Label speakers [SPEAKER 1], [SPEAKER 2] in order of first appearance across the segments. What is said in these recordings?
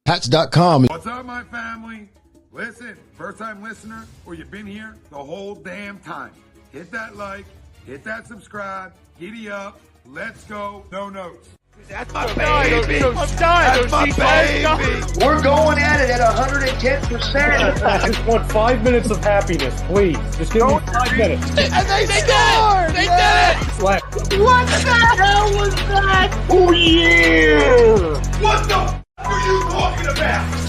[SPEAKER 1] Hats.com.
[SPEAKER 2] What's up, my family? Listen, first-time listener, or you've been here the whole damn time. Hit that like, hit that subscribe, giddy up, let's go, no notes.
[SPEAKER 3] That's my baby.
[SPEAKER 4] That's
[SPEAKER 3] my baby.
[SPEAKER 4] We're going at it at 110%.
[SPEAKER 5] I just want 5 minutes of happiness, please. Just give me 5 minutes.
[SPEAKER 3] And they scored! They did it!
[SPEAKER 5] Slap.
[SPEAKER 4] What the hell was that?
[SPEAKER 3] Oh, yeah!
[SPEAKER 2] What the f*** are you talking about?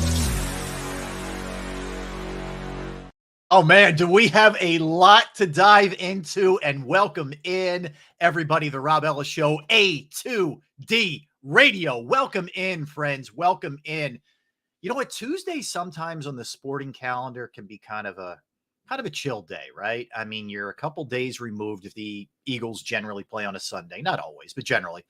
[SPEAKER 6] Oh, man, do we have a lot to dive into, and welcome in, everybody, the Rob Ellis Show, A2D Radio. Welcome in, friends. Welcome in. You know what? Tuesday sometimes on the sporting calendar can be kind of a chill day, right? I mean, you're a couple days removed if the Eagles generally play on a Sunday. Not always, but generally.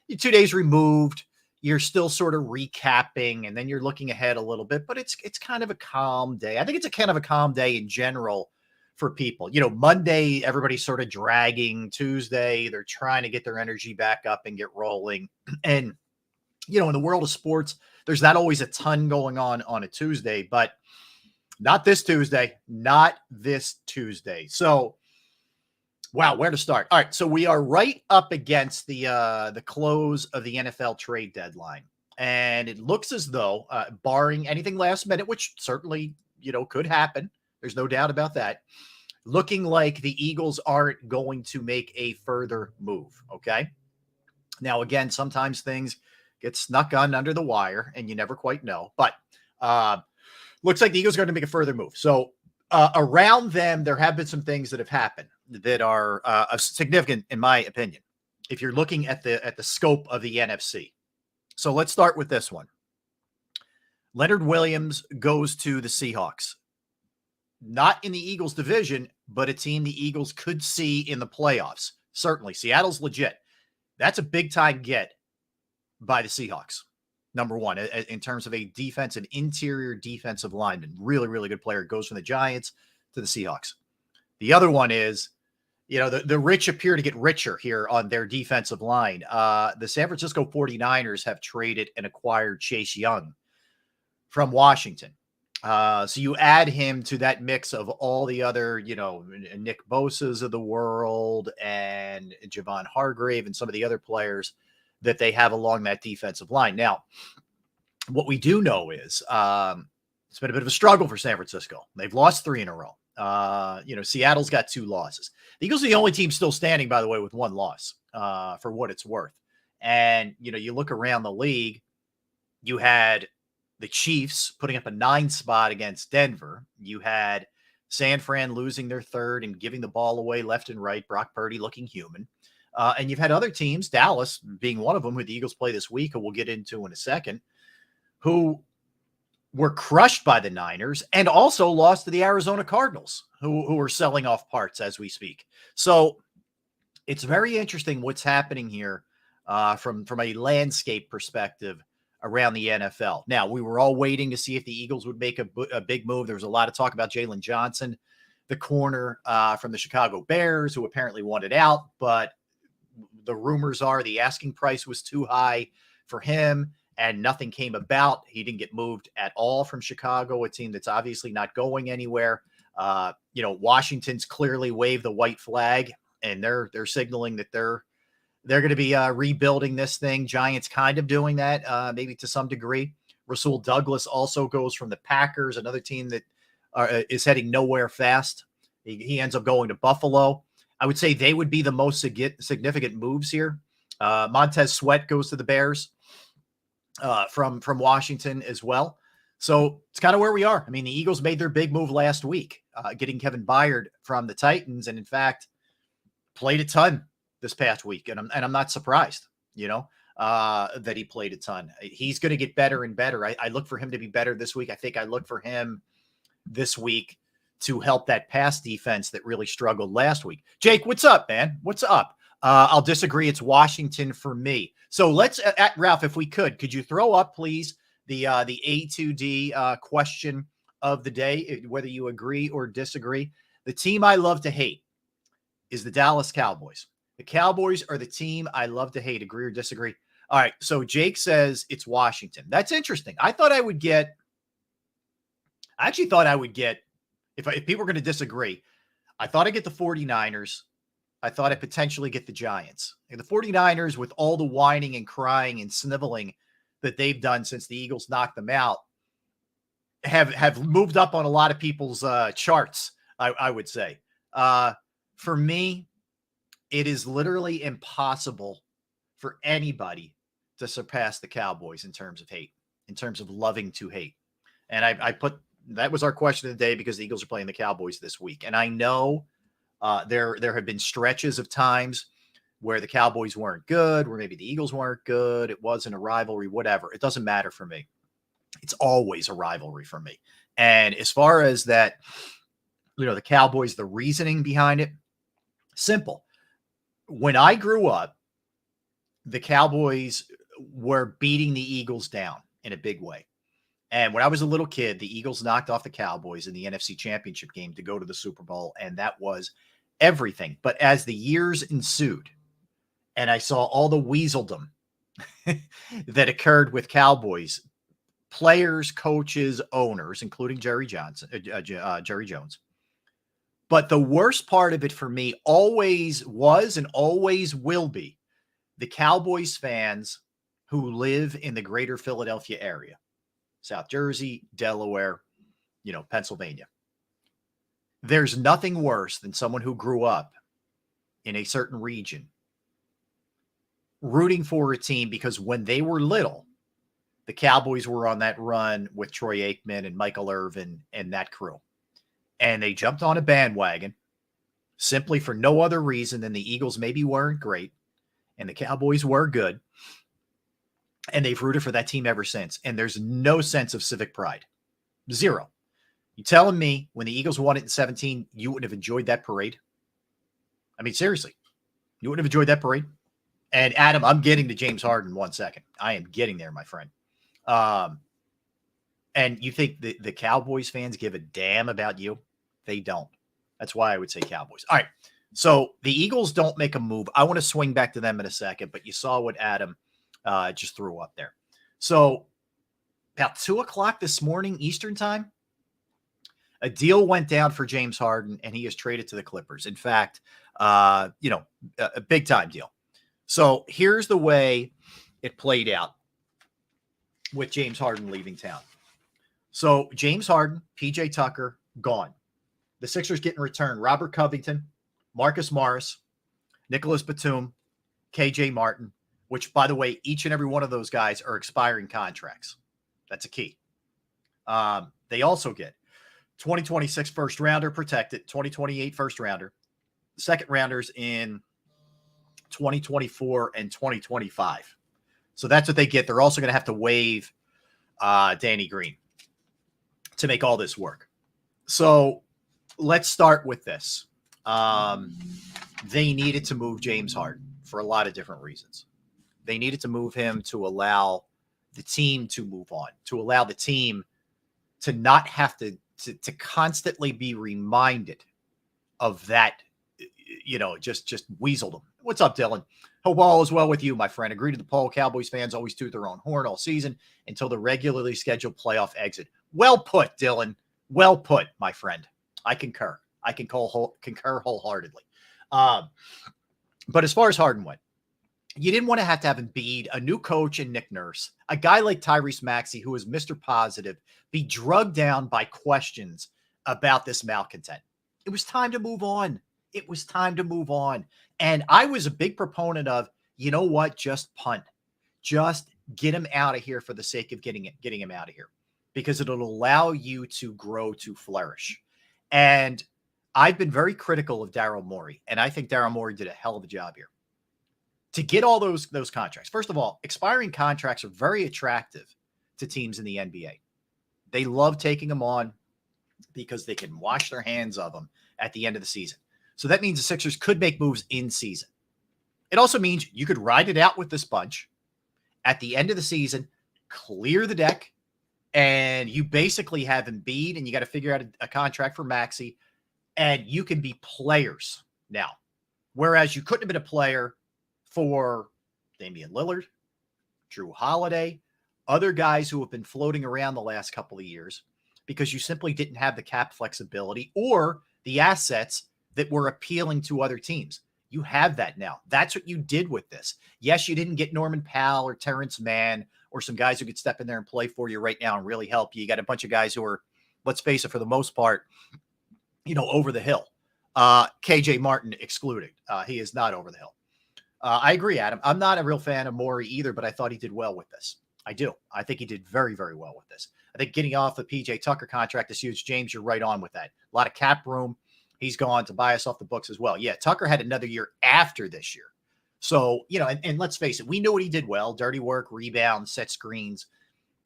[SPEAKER 6] You're 2 days removed. You're still sort of recapping, and then you're looking ahead a little bit, but it's kind of a calm day. I think it's a kind of a calm day in general for people. You know, Monday, everybody's sort of dragging. Tuesday, they're trying to get their energy back up and get rolling. And, you know, in the world of sports, there's not always a ton going on a Tuesday, but not this Tuesday. So, wow, where to start? All right, so we are right up against the close of the NFL trade deadline, and it looks as though, barring anything last minute, which certainly, you know, could happen, there's no doubt about that, looking like the Eagles aren't going to make a further move, okay? Now, again, sometimes things get snuck on under the wire, and you never quite know, but looks like the Eagles are going to make a further move. So, around them, there have been some things that have happened that are significant, in my opinion, if you're looking at the scope of the NFC. So let's start with this one. Leonard Williams goes to the Seahawks. Not in the Eagles division, but a team the Eagles could see in the playoffs. Certainly. Seattle's legit. That's a big-time get by the Seahawks. Number one, in terms of a defensive, interior defensive lineman. Really, really good player. Goes from the Giants to the Seahawks. The other one is, you know, the rich appear to get richer here on their defensive line. The San Francisco 49ers have traded and acquired Chase Young from Washington. So you add him to that mix of all the other, you know, Nick Bosa's of the world and Javon Hargrave and some of the other players that they have along that defensive line. Now, what we do know is it's been a bit of a struggle for San Francisco. They've lost 3 in a row. You know, Seattle's got 2 losses. The Eagles are the only team still standing, by the way, with 1 loss, for what it's worth. And, you know, you look around the league, you had the Chiefs putting up a 9 spot against Denver. You had San Fran losing their 3rd and giving the ball away left and right. Brock Purdy looking human. And you've had other teams, Dallas being one of them, who the Eagles play this week, who we'll get into in a second, who were crushed by the Niners and also lost to the Arizona Cardinals, who are selling off parts as we speak. So it's very interesting what's happening here from a landscape perspective around the NFL. Now, we were all waiting to see if the Eagles would make a big move. There was a lot of talk about Jalen Johnson, the corner from the Chicago Bears, who apparently wanted out, but the rumors are the asking price was too high for him and nothing came about. He didn't get moved at all from Chicago, a team that's obviously not going anywhere. You know, Washington's clearly waved the white flag and they're signaling that they're going to be rebuilding this thing. Giants kind of doing that, maybe to some degree. Rasul Douglas also goes from the Packers, another team that is heading nowhere fast. He ends up going to Buffalo. I would say they would be the most significant moves here. Montez Sweat goes to the Bears from Washington as well. So it's kind of where we are. I mean, the Eagles made their big move last week, getting Kevin Byard from the Titans, and in fact, played a ton this past week. And I'm not surprised, you know, that he played a ton. He's going to get better and better. I look for him to be better this week. I think I look for him this week to help that pass defense that really struggled last week. Jake, what's up, man? What's up? I'll disagree. It's Washington for me. So let's, Ralph, if we could you throw up, please, the A2D question of the day, whether you agree or disagree. The team I love to hate is the Dallas Cowboys. The Cowboys are the team I love to hate. Agree or disagree? All right. So Jake says it's Washington. That's interesting. I actually thought I would get, if people were going to disagree, I thought I'd get the 49ers. I thought I'd potentially get the Giants. And the 49ers, with all the whining and crying and sniveling that they've done since the Eagles knocked them out, have moved up on a lot of people's charts, I would say. For me, it is literally impossible for anybody to surpass the Cowboys in terms of hate, in terms of loving to hate. And I put, that was our question of the day because the Eagles are playing the Cowboys this week. And I know there have been stretches of times where the Cowboys weren't good, where maybe the Eagles weren't good. It wasn't a rivalry, whatever. It doesn't matter for me. It's always a rivalry for me. And as far as that, the Cowboys, the reasoning behind it, simple. When I grew up, the Cowboys were beating the Eagles down in a big way. And when I was a little kid, the Eagles knocked off the Cowboys in the NFC Championship game to go to the Super Bowl, and that was everything. But as the years ensued, and I saw all the weaseldom that occurred with Cowboys players, coaches, owners, including Jerry Jones. But the worst part of it for me always was and always will be the Cowboys fans who live in the greater Philadelphia area, South Jersey, Delaware, Pennsylvania. There's nothing worse than someone who grew up in a certain region rooting for a team because when they were little, the Cowboys were on that run with Troy Aikman and Michael Irvin and that crew. And they jumped on a bandwagon simply for no other reason than the Eagles maybe weren't great and the Cowboys were good. And they've rooted for that team ever since. And there's no sense of civic pride. Zero. You telling me when the Eagles won it in 2017, you wouldn't have enjoyed that parade? I mean, seriously, you wouldn't have enjoyed that parade? And Adam, I'm getting to James Harden in 1 second. I am getting there, my friend. And you think the Cowboys fans give a damn about you? They don't. That's why I would say Cowboys. All right. So the Eagles don't make a move. I want to swing back to them in a second, but you saw what Adam just threw up there. So about 2:00 this morning, Eastern time, a deal went down for James Harden and he is traded to the Clippers. In fact, a big time deal. So here's the way it played out with James Harden leaving town. So James Harden, PJ Tucker, gone. The Sixers get in return Robert Covington, Marcus Morris, Nicholas Batum, KJ Martin, which, by the way, each and every one of those guys are expiring contracts. That's a key. They also get 2026 first rounder protected, 2028 first rounder, second rounders in 2024 and 2025. So that's what they get. They're also going to have to waive Danny Green to make all this work. So let's start with this. They needed to move James Harden for a lot of different reasons. They needed to move him to allow the team to move on, to allow the team to not have to constantly be reminded of that, just weasel them. What's up, Dylan? Hope all is well with you, my friend. Agree to the poll. Cowboys fans always toot their own horn all season until the regularly scheduled playoff exit. Well put, Dylan. Well put, my friend. I concur. I can concur wholeheartedly. But as far as Harden went, you didn't want to have Embiid, a new coach, and Nick Nurse, a guy like Tyrese Maxey, who is Mr. Positive, be drugged down by questions about this malcontent. It was time to move on. It was time to move on. And I was a big proponent of, you know what, just punt. Just get him out of here for the sake of getting him out of here, because it'll allow you to grow, to flourish. And I've been very critical of Daryl Morey, and I think Daryl Morey did a hell of a job here. To get all those contracts. First of all, expiring contracts are very attractive to teams in the NBA. They love taking them on because they can wash their hands of them at the end of the season. So that means the Sixers could make moves in season. It also means you could ride it out with this bunch at the end of the season, clear the deck, and you basically have Embiid, and you got to figure out a contract for Maxey, and you can be players now. Whereas you couldn't have been a player for Damian Lillard, Drew Holiday, other guys who have been floating around the last couple of years because you simply didn't have the cap flexibility or the assets that were appealing to other teams. You have that now. That's what you did with this. Yes, you didn't get Norman Powell or Terrence Mann or some guys who could step in there and play for you right now and really help you. You got a bunch of guys who are, let's face it, for the most part, over the hill. KJ Martin excluded. He is not over the hill. I agree, Adam. I'm not a real fan of Morey either, but I thought he did well with this. I do. I think he did very, very well with this. I think getting off the PJ Tucker contract is huge. James, you're right on with that. A lot of cap room. He's gone to buy us off the books as well. Yeah, Tucker had another year after this year. So, and let's face it, we knew what he did well. Dirty work, rebounds, set screens.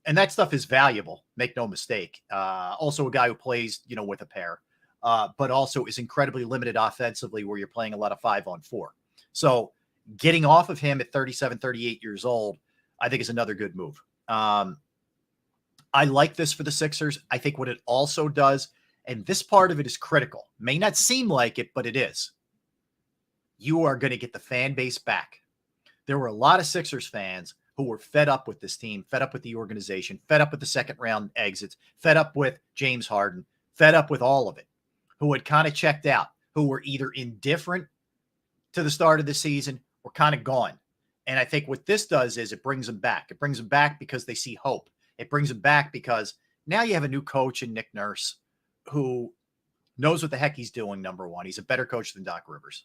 [SPEAKER 6] And that stuff is valuable. Make no mistake. Also a guy who plays, with a pair, but also is incredibly limited offensively where you're playing a lot of 5-on-4. So getting off of him at 37, 38 years old, I think is another good move. I like this for the Sixers. I think what it also does, and this part of it is critical, may not seem like it, but it is. You are going to get the fan base back. There were a lot of Sixers fans who were fed up with this team, fed up with the organization, fed up with the second round exits, fed up with James Harden, fed up with all of it, who had kind of checked out, who were either indifferent to the start of the season or kind of gone. And I think what this does is it brings them back. It brings them back because they see hope. It brings them back because now you have a new coach in Nick Nurse who knows what the heck he's doing, number one. He's a better coach than Doc Rivers.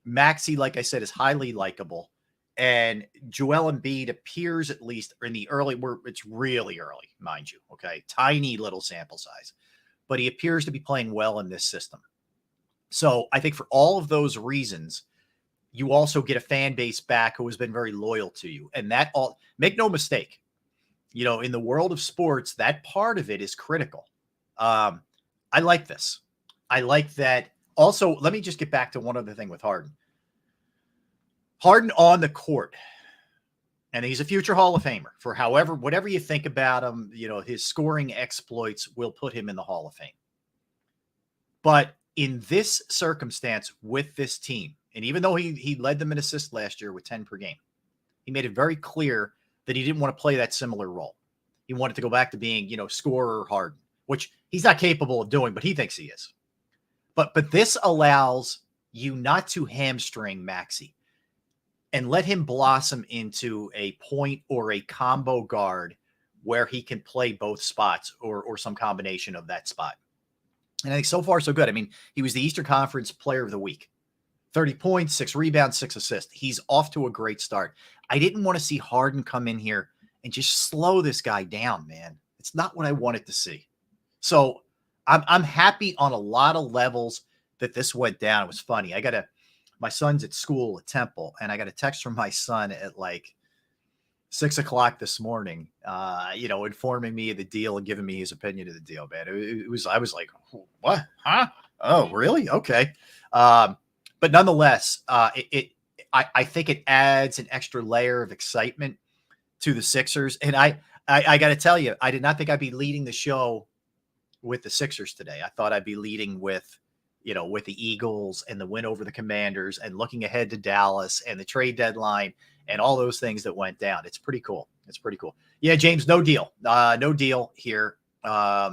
[SPEAKER 6] Maxey, like I said, is highly likable. And Joel Embiid appears, at least in the early, it's really early, mind you, okay? Tiny little sample size. But he appears to be playing well in this system. So I think for all of those reasons, you also get a fan base back who has been very loyal to you. And that all, make no mistake, in the world of sports, that part of it is critical. I like this. I like that. Also, let me just get back to one other thing with Harden. Harden on the court, and he's a future Hall of Famer for whatever you think about him, his scoring exploits will put him in the Hall of Fame. But in this circumstance with this team, and even though he led them in assists last year with 10 per game, he made it very clear that he didn't want to play that similar role. He wanted to go back to being, scorer Harden, which he's not capable of doing, but he thinks he is. But this allows you not to hamstring Maxey and let him blossom into a point or a combo guard where he can play both spots or some combination of that spot. And I think so far so good. I mean, he was the Eastern Conference Player of the Week. 30 points, 6 rebounds, 6 assists. He's off to a great start. I didn't want to see Harden come in here and just slow this guy down, man. It's not what I wanted to see. So I'm happy on a lot of levels that this went down. It was funny. My son's at school at Temple, and I got a text from my son at like 6:00 this morning, informing me of the deal and giving me his opinion of the deal, man. I was like, what? Huh? Oh, really? Okay. But nonetheless, I think it adds an extra layer of excitement to the Sixers. And I got to tell you, I did not think I'd be leading the show with the Sixers today. I thought I'd be leading with the Eagles and the win over the Commanders and looking ahead to Dallas and the trade deadline and all those things that went down. It's pretty cool. Yeah, James, no deal. No deal here. I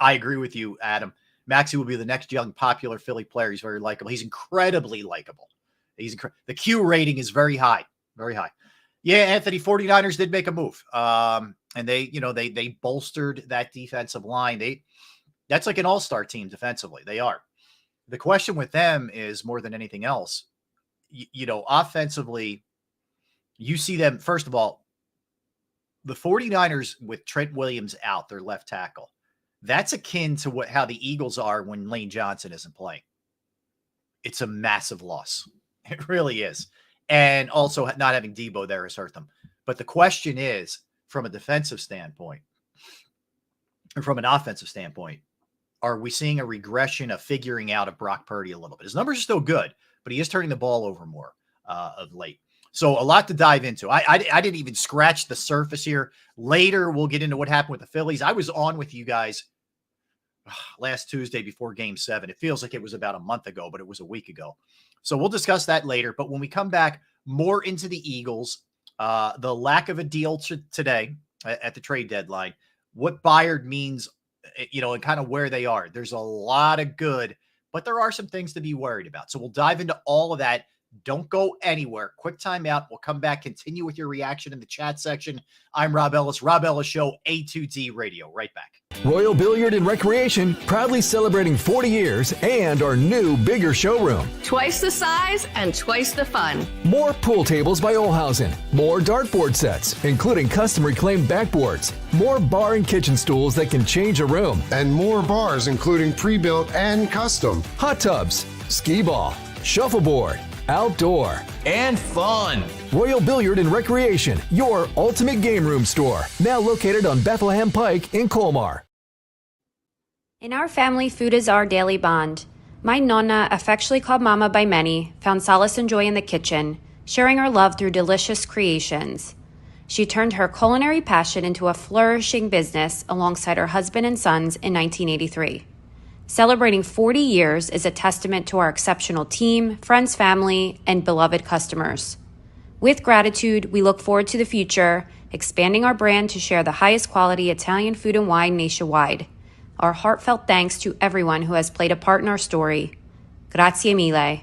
[SPEAKER 6] agree with you, Adam. Maxey will be the next young popular Philly player. He's very likable. He's incredibly likable. The Q rating is very high, very high. Yeah, Anthony, 49ers did make a move. And they bolstered that defensive line. That's like an all-star team defensively. They are. The question with them is more than anything else, offensively, you see them, first of all, the 49ers with Trent Williams out, their left tackle, that's akin to how the Eagles are when Lane Johnson isn't playing. It's a massive loss. It really is. And also not having Debo there has hurt them. But the question is, from a defensive standpoint, or from an offensive standpoint, are we seeing a regression of figuring out of Brock Purdy a little bit? His numbers are still good, but he is turning the ball over more of late. So a lot to dive into. I didn't even scratch the surface here. Later, we'll get into what happened with the Phillies. I was on with you guys last Tuesday before Game 7. It feels like it was about a month ago, but it was a week ago. So we'll discuss that later. But when we come back, more into the Eagles, the lack of a deal today at the trade deadline, what Bayard means, and kind of where they are. There's a lot of good, but there are some things to be worried about. So we'll dive into all of that. Don't go anywhere. Quick timeout. We'll come back, continue with your reaction in the chat section. I'm Rob Ellis, Rob Ellis Show, A2D Radio. Right back.
[SPEAKER 1] Royal Billiard and Recreation, proudly celebrating 40 years and our new, bigger showroom.
[SPEAKER 7] Twice the size and twice the fun.
[SPEAKER 1] More pool tables by Olhausen. More dartboard sets, including custom reclaimed backboards. More bar and kitchen stools that can change a room.
[SPEAKER 8] And more bars, including pre-built and custom.
[SPEAKER 1] Hot tubs, skee ball, shuffleboard, outdoor,
[SPEAKER 9] and fun.
[SPEAKER 1] Royal Billiard and Recreation, your ultimate game room store. Now located on Bethlehem Pike in Colmar.
[SPEAKER 10] In our family, food is our daily bond. My Nonna, affectionately called Mama by many, found solace and joy in the kitchen, sharing her love through delicious creations. She turned her culinary passion into a flourishing business alongside her husband and sons in 1983. Celebrating 40 years is a testament to our exceptional team, friends, family, and beloved customers. With gratitude, we look forward to the future, expanding our brand to share the highest quality Italian food and wine nationwide. Our heartfelt thanks to everyone who has played a part in our story. Grazie mille.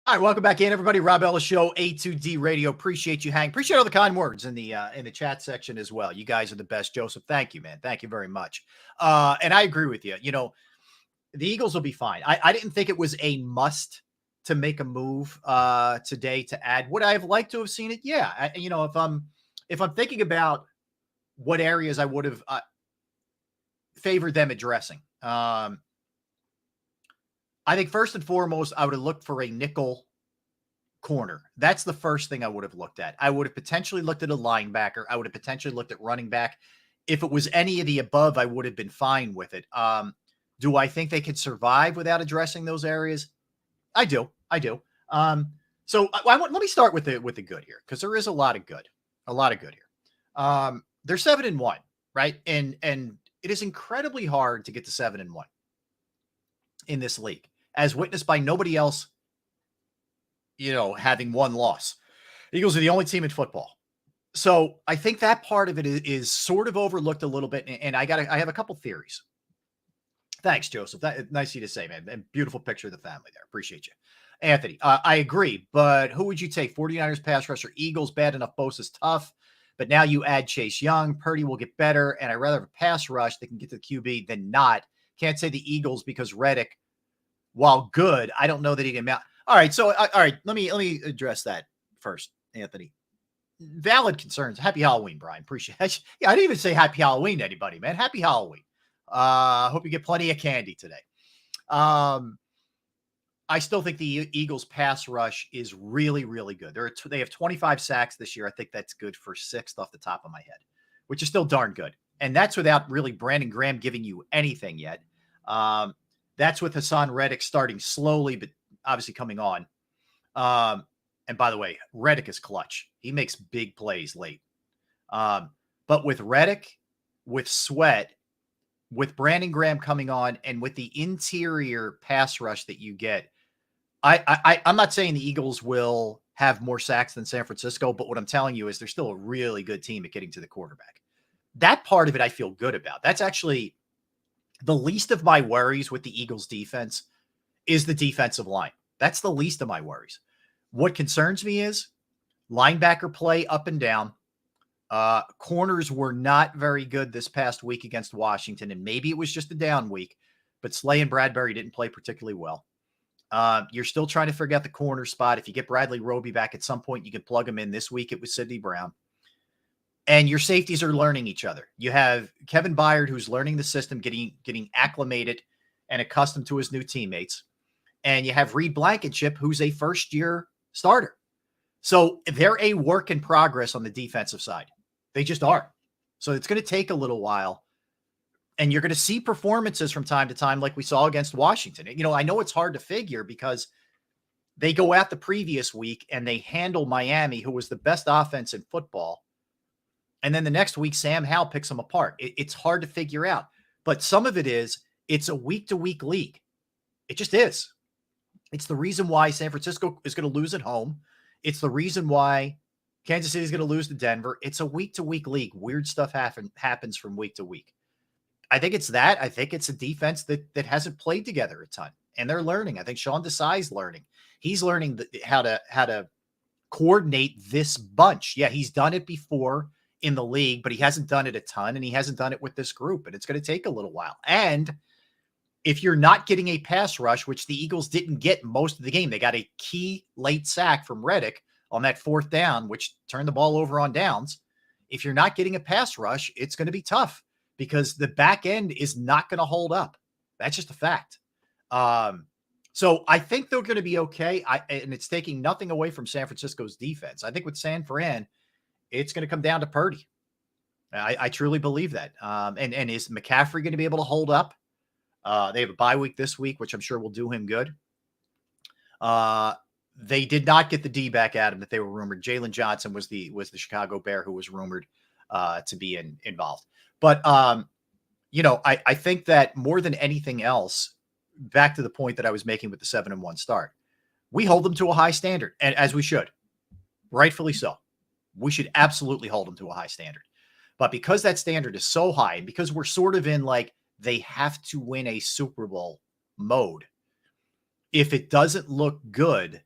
[SPEAKER 6] All right, welcome back in, everybody. Rob Ellis Show, A2D Radio. Appreciate you hanging. Appreciate all the kind words in the chat section as well. You guys are the best, Joseph. Thank you, man. Thank you very much. And I agree with you. The Eagles will be fine. I didn't think it was a must to make a move today to add. Would I have liked to have seen it? Yeah. If I'm thinking about what areas I would have favored them addressing, I think first and foremost, I would have looked for a nickel corner. That's the first thing I would have looked at. I would have potentially looked at a linebacker. I would have potentially looked at running back. If it was any of the above, I would have been fine with it. Do I think they could survive without addressing those areas? I do. So let me start with the good here, because there is a lot of good here. They're 7-1, right? And it is incredibly hard to get to 7-1 in this league, as witnessed by nobody else, having one loss. Eagles are the only team in football. So I think that part of it is sort of overlooked a little bit. And I have a couple theories. Thanks, Joseph. Nice of you to say, man. And beautiful picture of the family there. Appreciate you. Anthony, I agree, but who would you take? 49ers pass rusher, Eagles, bad enough. Bosa's tough, but now you add Chase Young. Purdy will get better, and I'd rather have a pass rush that can get to the QB than not. Can't say the Eagles because Reddick, while good, I don't know that he can mount. All right, let me address that first, Anthony. Valid concerns. Happy Halloween, Brian. Appreciate it. Yeah, I didn't even say happy Halloween to anybody, man. Happy Halloween. Hope you get plenty of candy today. I still think the Eagles pass rush is really, really good. They have 25 sacks this year. I think that's good for 6th off the top of my head, which is still darn good. And that's without really Brandon Graham giving you anything yet. That's with Hassan Reddick starting slowly, but obviously coming on. And by the way, Reddick is clutch. He makes big plays late. But with Reddick, with Sweat, with Brandon Graham coming on, and with the interior pass rush that you get, I'm not saying the Eagles will have more sacks than San Francisco, but what I'm telling you is they're still a really good team at getting to the quarterback. That part of it I feel good about. That's actually the least of my worries with the Eagles defense is the defensive line. That's the least of my worries. What concerns me is linebacker play up and down. Corners were not very good this past week against Washington, and maybe it was just a down week, but Slay and Bradbury didn't play particularly well. You're still trying to figure out the corner spot. If you get Bradley Roby back at some point, you can plug him in. This week it was Sidney Brown. And your safeties are learning each other. You have Kevin Byard, who's learning the system, getting acclimated and accustomed to his new teammates. And you have Reed Blankenship, who's a first-year starter. So they're a work in progress on the defensive side. They just are. So it's going to take a little while. And you're going to see performances from time to time like we saw against Washington. I know it's hard to figure because they go out the previous week and they handle Miami, who was the best offense in football. And then the next week, Sam Howell picks them apart. It's hard to figure out. But some of it is it's a week-to-week league. It just is. It's the reason why San Francisco is going to lose at home. It's the reason why Kansas City is going to lose to Denver. It's a week-to-week league. Weird stuff happens from week to week. I think it's that. I think it's a defense that hasn't played together a ton, and they're learning. I think Sean Desai's learning. He's learning how to coordinate this bunch. Yeah, he's done it before in the league, but he hasn't done it a ton, and he hasn't done it with this group, and it's going to take a little while. And if you're not getting a pass rush, which the Eagles didn't get most of the game, they got a key late sack from Reddick on that 4th down, which turned the ball over on downs. If you're not getting a pass rush, it's going to be tough because the back end is not going to hold up. That's just a fact. So I think they're going to be okay. And it's taking nothing away from San Francisco's defense. I think with San Fran, it's going to come down to Purdy. I truly believe that. And is McCaffrey going to be able to hold up? They have a bye week this week, which I'm sure will do him good. They did not get the D back at him that they were rumored. Jalen Johnson was the Chicago Bear who was rumored to be involved. But I think that more than anything else, back to the point that I was making with the 7-1 start, we hold them to a high standard, and as we should, rightfully so. We should absolutely hold them to a high standard. But because that standard is so high, and because we're sort of in like they have to win a Super Bowl mode, if it doesn't look good,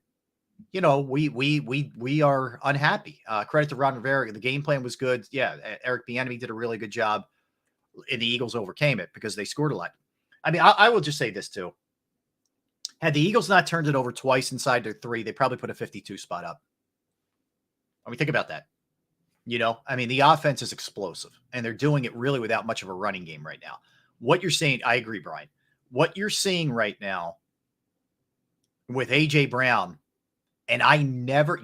[SPEAKER 6] we are unhappy. Credit to Ron Rivera. The game plan was good. Yeah, Eric Bieniemy did a really good job, and the Eagles overcame it because they scored a lot. I mean, I will just say this too. Had the Eagles not turned it over twice inside their 3, they probably put a 52 spot up. I mean, think about that. I mean, the offense is explosive, and they're doing it really without much of a running game right now. What you're saying, I agree, Brian. What you're seeing right now with A.J. Brown, and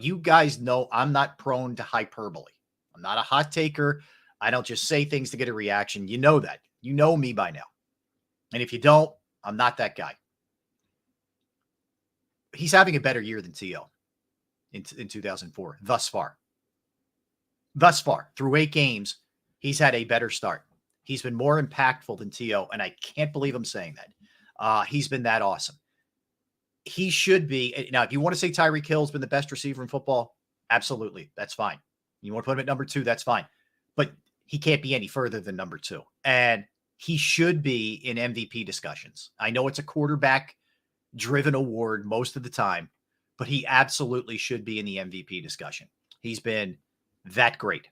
[SPEAKER 6] you guys know I'm not prone to hyperbole. I'm not a hot taker. I don't just say things to get a reaction. You know that. You know me by now. And if you don't, I'm not that guy. He's having a better year than T.O. in 2004, thus far. Thus far, through 8 games, he's had a better start. He's been more impactful than T.O., and I can't believe I'm saying that. He's been that awesome. He should be. Now, if you want to say Tyreek Hill's been the best receiver in football, absolutely. That's fine. You want to put him at number 2, that's fine. But he can't be any further than number 2. And he should be in MVP discussions. I know it's a quarterback-driven award most of the time, but he absolutely should be in the MVP discussion. He's been that great.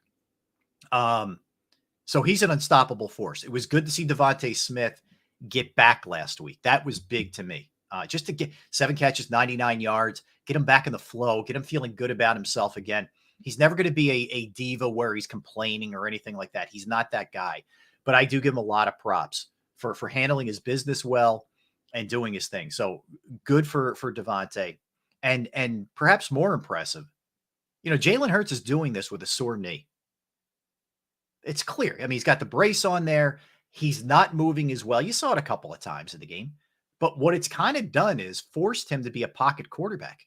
[SPEAKER 6] So he's an unstoppable force. It was good to see Devontae Smith get back last week. That was big to me. Just to get 7 catches, 99 yards, get him back in the flow, get him feeling good about himself again. He's never going to be a diva where he's complaining or anything like that. He's not that guy. But I do give him a lot of props for handling his business well and doing his thing. So good for Devontae. And perhaps more impressive, Jalen Hurts is doing this with a sore knee. It's clear. I mean, he's got the brace on there. He's not moving as well. You saw it a couple of times in the game. But what it's kind of done is forced him to be a pocket quarterback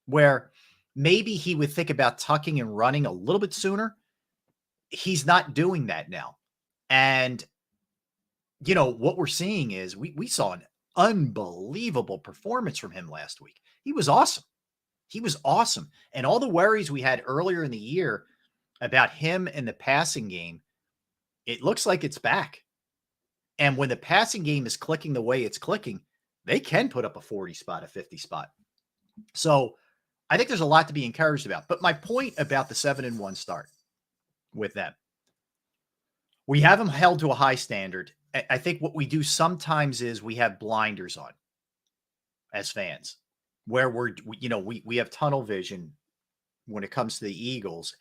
[SPEAKER 6] where maybe he would think about tucking and running a little bit sooner. He's not doing that now. And, what we're seeing is we saw an unbelievable performance from him last week. He was awesome. He was awesome. And all the worries we had earlier in the year about him and the passing game, it looks like it's back. And when the passing game is clicking the way it's clicking, they can put up a 40 spot, a 50 spot. So I think there's a lot to be encouraged about. But my point about the 7-1 start with them, we have them held to a high standard. I think what we do sometimes is we have blinders on as fans where we have tunnel vision when it comes to the Eagles,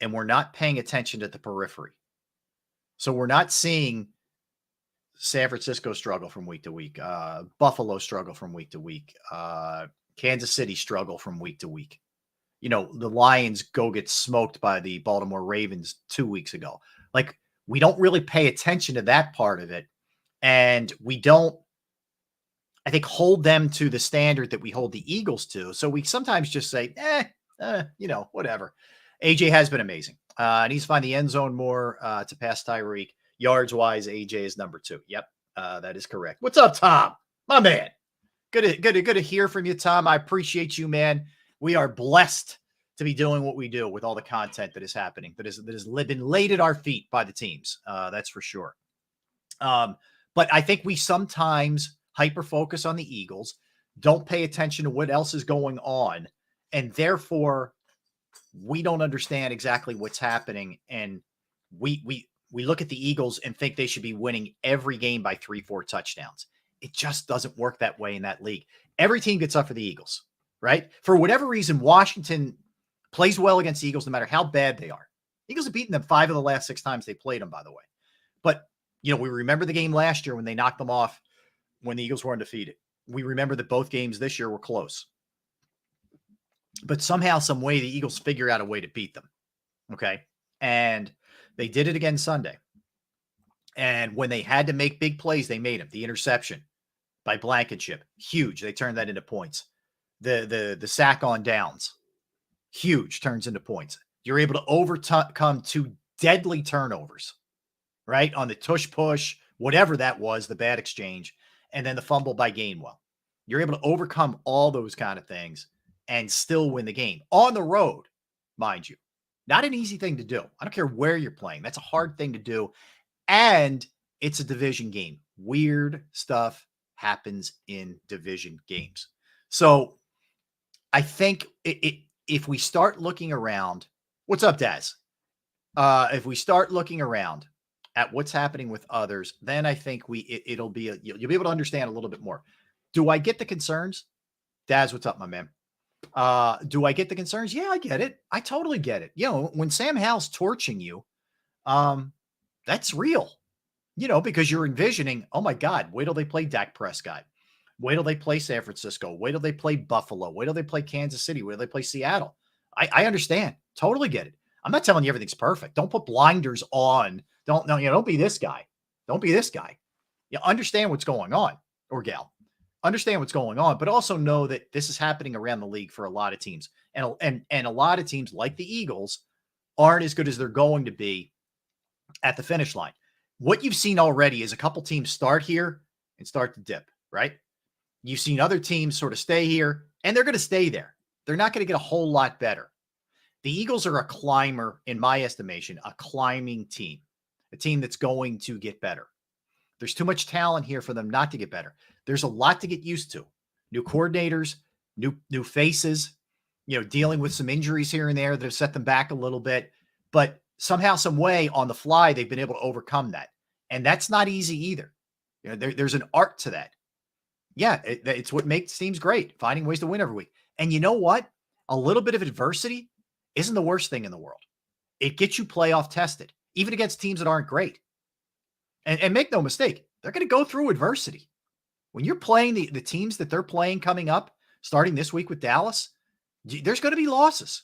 [SPEAKER 6] and we're not paying attention to the periphery. So we're not seeing San Francisco struggle from week to week, Buffalo struggle from week to week, Kansas City struggle from week to week. The Lions go get smoked by the Baltimore Ravens 2 weeks ago. Like, we don't really pay attention to that part of it. And we don't, I think, hold them to the standard that we hold the Eagles to. So we sometimes just say, whatever. AJ has been amazing. Needs to find the end zone more to pass Tyreek. Yards wise, AJ is number 2. Yep, that is correct. What's up, Tom? My man. Good to hear from you, Tom. I appreciate you, man. We are blessed to be doing what we do with all the content that is happening, that has been laid at our feet by the teams. That's for sure. But I think we sometimes hyper focus on the Eagles, don't pay attention to what else is going on, and therefore we don't understand exactly what's happening. And we look at the Eagles and think they should be winning every game by 3-4 touchdowns. It just doesn't work that way in that league. Every team gets up for the Eagles, right? For whatever reason, Washington plays well against the Eagles no matter how bad they are. Eagles have beaten them 5 of the last 6 times they played them, by the way. But, we remember the game last year when they knocked them off when the Eagles were undefeated. We remember that both games this year were close. But somehow, some way, the Eagles figure out a way to beat them, okay? And they did it again Sunday. And when they had to make big plays, they made them. The interception by Blankenship, huge. They turned that into points. The sack on downs, huge, turns into points. You're able to overcome 2 deadly turnovers, right? On the tush push, whatever that was, the bad exchange, and then the fumble by Gainwell. You're able to overcome all those kind of things and still win the game on the road, mind you. Not an easy thing to do. I don't care where you're playing. That's a hard thing to do. And it's a division game. Weird stuff happens in division games. So I think if we start looking around, what's up, Daz? If we start looking around at what's happening with others, then I think you'll be able to understand a little bit more. Do I get the concerns? Daz, what's up, my man? Do I get the concerns? Yeah, I get it. I totally get it. When Sam Howell's torching you, that's real, because you're envisioning, oh my God, wait till they play Dak Prescott. Wait till they play San Francisco. Wait till they play Buffalo. Wait till they play Kansas City. Wait till they play Seattle. I understand. Totally get it. I'm not telling you everything's perfect. Don't put blinders on. Don't be this guy. Don't be this guy. You understand what's going on, or gal. Understand what's going on, but also know that this is happening around the league for a lot of teams. And a lot of teams like the Eagles aren't as good as they're going to be at the finish line. What you've seen already is a couple teams start here and start to dip, right? You've seen other teams sort of stay here, and they're going to stay there. They're not going to get a whole lot better. The Eagles are a climber, in my estimation, a climbing team, a team that's going to get better. There's too much talent here for them not to get better. There's a lot to get used to. New coordinators, new faces, dealing with some injuries here and there that have set them back a little bit. But somehow, some way, on the fly, they've been able to overcome that. And that's not easy either. There's an art to that. Yeah, it's what makes teams great, finding ways to win every week. And you know what? A little bit of adversity isn't the worst thing in the world. It gets you playoff tested, even against teams that aren't great. And make no mistake, they're going to go through adversity. When you're playing the teams that they're playing coming up, starting this week with Dallas, there's going to be losses.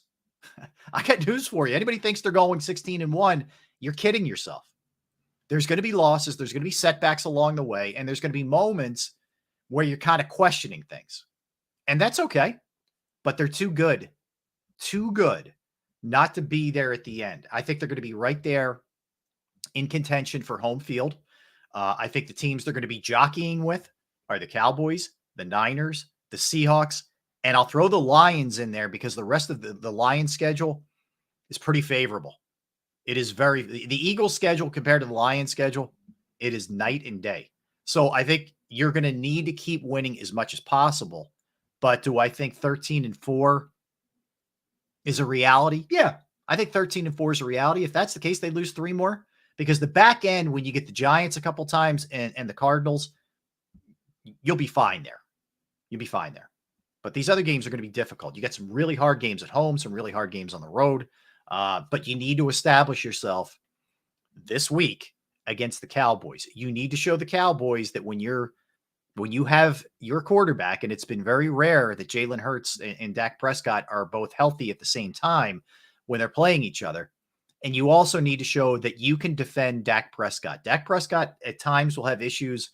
[SPEAKER 6] I got news for you. Anybody thinks they're going 16-1, you're kidding yourself. There's going to be losses. There's going to be setbacks along the way. And there's going to be moments where you're kind of questioning things. And that's okay. But they're too good not to be there at the end. I think they're going to be right there in contention for home field. I think the teams they're going to be jockeying with are the Cowboys, the Niners, the Seahawks, and I'll throw the Lions in there because the rest of the Lions schedule is pretty favorable. It is the Eagles schedule compared to the Lions schedule, it is night and day. So I think you're going to need to keep winning as much as possible. But do I think 13-4 is a reality? Yeah, I think 13-4 is a reality. If that's the case, they lose 3 more. Because the back end, when you get the Giants a couple times and the Cardinals, you'll be fine there. You'll be fine there. But these other games are going to be difficult. You got some really hard games at home, some really hard games on the road. But you need to establish yourself this week against the Cowboys. You need to show the Cowboys that when you have your quarterback, and it's been very rare that Jalen Hurts and Dak Prescott are both healthy at the same time when they're playing each other. And you also need to show that you can defend Dak Prescott. Dak Prescott at times will have issues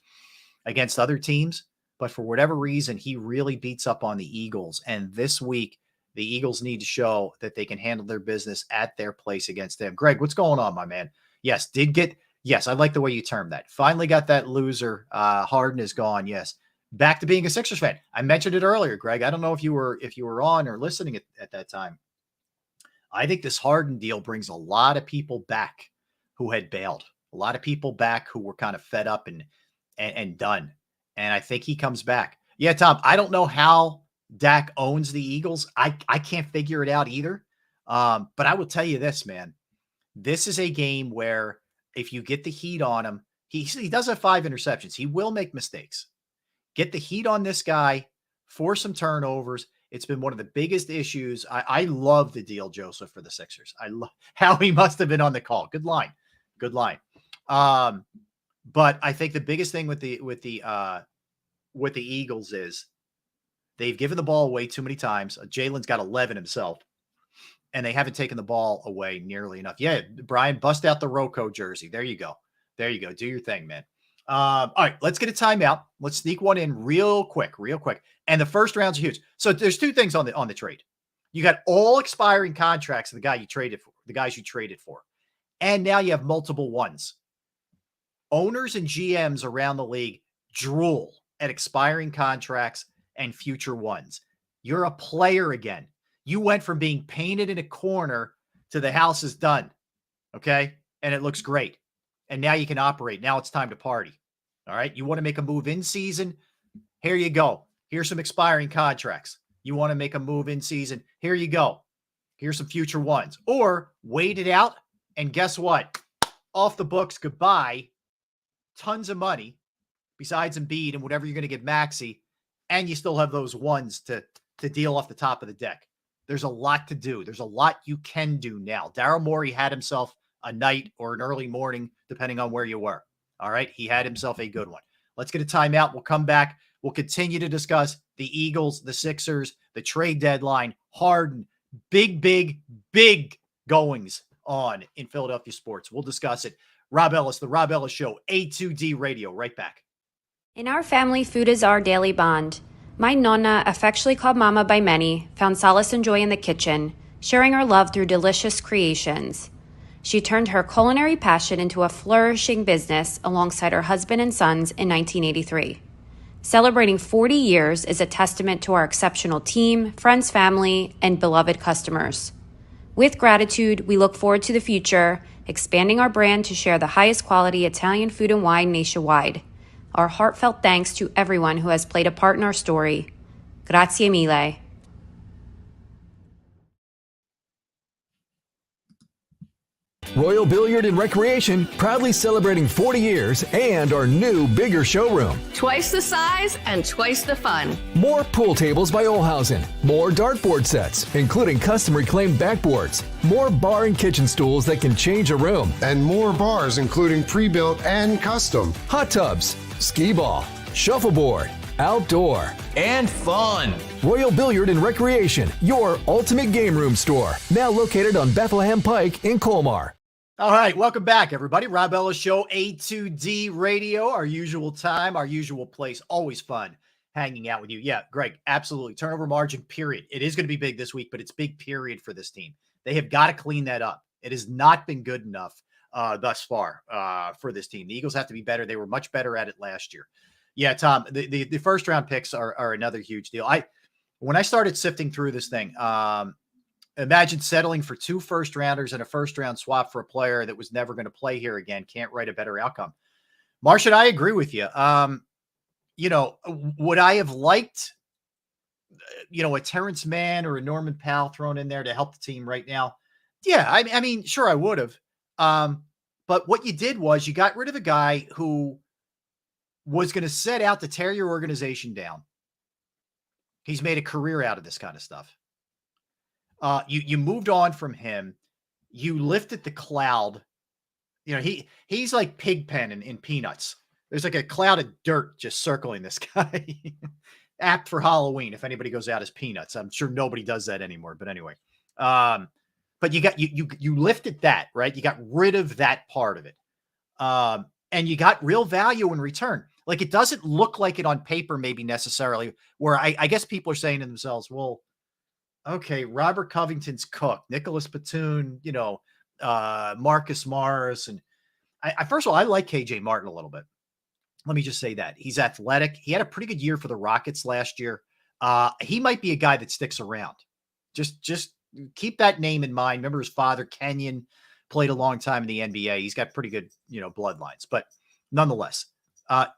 [SPEAKER 6] against other teams, but for whatever reason, he really beats up on the Eagles. And this week, the Eagles need to show that they can handle their business at their place against them. Greg, what's going on, my man? Yes, I like the way you termed that. Finally got that loser. Harden is gone. Yes. back to being a Sixers fan. I mentioned it earlier, Greg. I don't know if you were on or listening at that time. I think this Harden deal brings a lot of people back who had bailed, a lot of people back who were kind of fed up and done. And I think he comes back. Yeah, Tom, I don't know how Dak owns the Eagles. I can't figure it out either. But I will tell you this, man. This is a game where if you get the heat on him, he does have 5 interceptions. He will make mistakes. Get the heat on this guy, force some turnovers. It's been one of the biggest issues. I love the deal, Joseph, for the Sixers. I love how he must have been on the call. Good line. But I think the biggest thing with the Eagles is they've given the ball away too many times. Jalen's got 11 himself, and they haven't taken the ball away nearly enough. Yeah, Brian, bust out the Rocco jersey. There you go. Do your thing, man. All right, let's get a timeout. Let's sneak one in real quick. And the first round's huge. So there's 2 things on the trade. You got all expiring contracts of the guys you traded for. And now you have multiple ones. Owners and GMs around the league drool at expiring contracts and future ones. You're a player again. You went from being painted in a corner to the house is done. Okay? And it looks great. And now you can operate. Now it's time to party. All right? You want to make a move in season? Here you go. Here's some expiring contracts. You want to make a move in season? Here you go. Here's some future ones. Or wait it out, and guess what? Off the books, goodbye. Tons of money besides Embiid and whatever you're going to get Maxey, and you still have those ones to deal off the top of the deck. There's a lot to do. There's a lot you can do now. Daryl Morey had himself a night or an early morning, depending on where you were. All right? He had himself a good one. Let's get a timeout. We'll come back. We'll continue to discuss the Eagles, the Sixers, the trade deadline, Harden, big goings on in Philadelphia sports. We'll discuss it. Rob Ellis, the Rob Ellis Show, A2D Radio. Right back.
[SPEAKER 10] In our family, food is our daily bond. My Nonna, affectionately called Mama by many, found solace and joy in the kitchen, sharing her love through delicious creations. She turned her culinary passion into a flourishing business alongside her husband and sons in 1983. Celebrating 40 years is a testament to our exceptional team, friends, family, and beloved customers. With gratitude, we look forward to the future, expanding our brand to share the highest quality Italian food and wine nationwide. Our heartfelt thanks to everyone who has played a part in our story. Grazie mille.
[SPEAKER 1] Royal Billiard and Recreation, proudly celebrating 40 years and our new, bigger showroom.
[SPEAKER 7] Twice the size and twice the fun.
[SPEAKER 1] More pool tables by Olhausen, more dartboard sets, including custom reclaimed backboards, more bar and kitchen stools that can change a room,
[SPEAKER 8] and more bars including pre-built and custom.
[SPEAKER 1] hot tubs, skee ball, shuffleboard, outdoor,
[SPEAKER 3] And fun.
[SPEAKER 1] Royal Billiard and Recreation, your ultimate game room store, now located on Bethlehem Pike in Colmar.
[SPEAKER 6] All right, welcome back, everybody. Rob Ellis Show, A2D Radio, our usual time, our usual place. Always fun hanging out with you. Yeah, Greg, absolutely. Turnover margin, period. It is going to be big this week, but it's big, period, for this team. They have got to clean that up. It has not been good enough thus far for this team. The Eagles have to be better. They were much better at it last year. Yeah, Tom, the first round picks are another huge deal. When I started sifting through this thing, imagine settling for 2 first rounders and a first round swap for a player that was never going to play here again. Can't write a better outcome. Martian, I agree with you. Would I have liked, a Terrence Mann or a Norman Powell thrown in there to help the team right now? Yeah, I mean, sure, I would have. But what you did was you got rid of a guy who was going to set out to tear your organization down. He's made a career out of this kind of stuff. You moved on from him. You lifted the cloud. He's like Pigpen in Peanuts. There's like a cloud of dirt just circling this guy. Apt for Halloween if anybody goes out as Peanuts. I'm sure nobody does that anymore. But anyway, but you lifted that, right? You got rid of that part of it. And you got real value in return. Like, it doesn't look like it on paper, maybe necessarily, where I guess people are saying to themselves, well, okay, Robert Covington's cooked, Nicholas Batum, Marcus Morris. And first of all, I like KJ Martin a little bit. Let me just say that. He's athletic. He had a pretty good year for the Rockets last year. He might be a guy that sticks around. Just keep that name in mind. Remember his father, Kenyon, played a long time in the NBA. He's got pretty good, bloodlines. But nonetheless,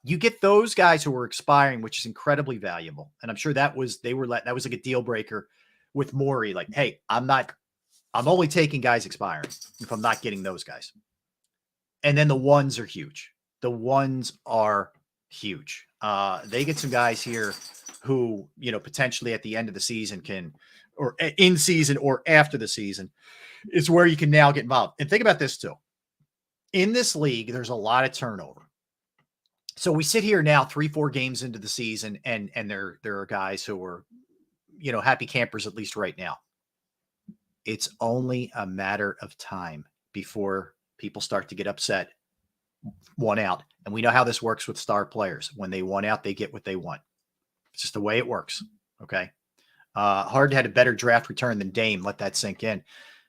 [SPEAKER 6] you get those guys who are expiring, which is incredibly valuable. And I'm sure that was like a deal breaker with Morey. Like, hey, I'm only taking guys expiring if I'm not getting those guys. And then the ones are huge. The ones are huge. They get some guys here who, potentially at the end of the season or in season or after the season, is where you can now get involved. And think about this too. In this league, there's a lot of turnover. So we sit here now 3-4 games into the season, and there are guys who are, happy campers, at least right now. It's only a matter of time before people start to get upset. One out. And we know how this works with star players. When they want out, they get what they want. It's just the way it works. Okay. Harden had a better draft return than Dame. Let that sink in.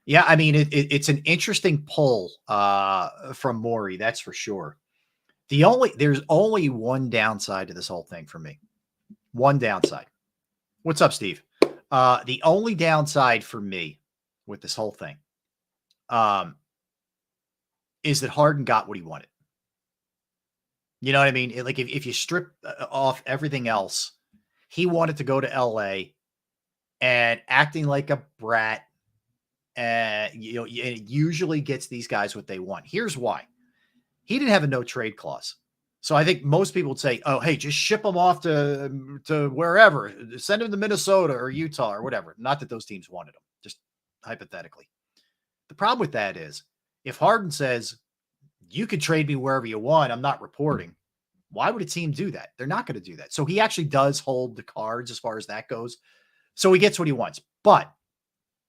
[SPEAKER 6] Yeah. I mean, it's an interesting pull from Morey. That's for sure. There's only one downside to this whole thing for me. One downside. What's up, Steve? The only downside for me with this whole thing is that Harden got what he wanted. You know what I mean? Like if you strip off everything else, he wanted to go to LA and acting like a brat. It usually gets these guys what they want. Here's why. He didn't have a no trade clause. So I think most people would say, oh, hey, just ship him off to wherever, send him to Minnesota or Utah or whatever. Not that those teams wanted him, just hypothetically. The problem with that is if Harden says, you could trade me wherever you want, I'm not reporting. Why would a team do that? They're not going to do that. So he actually does hold the cards as far as that goes. So he gets what he wants. But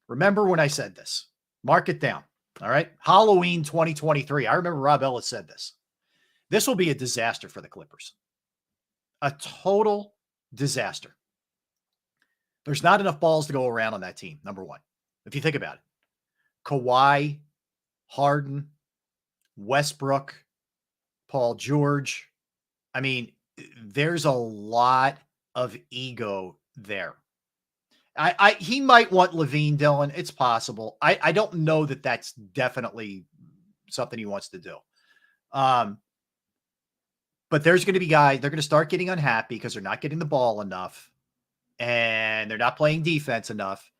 [SPEAKER 6] remember when I said this, mark it down. All right. Halloween 2023. I remember Rob Ellis said this. This will be a disaster for the Clippers. A total disaster. There's not enough balls to go around on that team, number one. If you think about it. Kawhi, Harden, Westbrook, Paul George. I mean, there's a lot of ego there. He might want Levine, Dylan. It's possible. I don't know that that's definitely something he wants to do. But there's going to be guys, they're going to start getting unhappy because they're not getting the ball enough and they're not playing defense enough.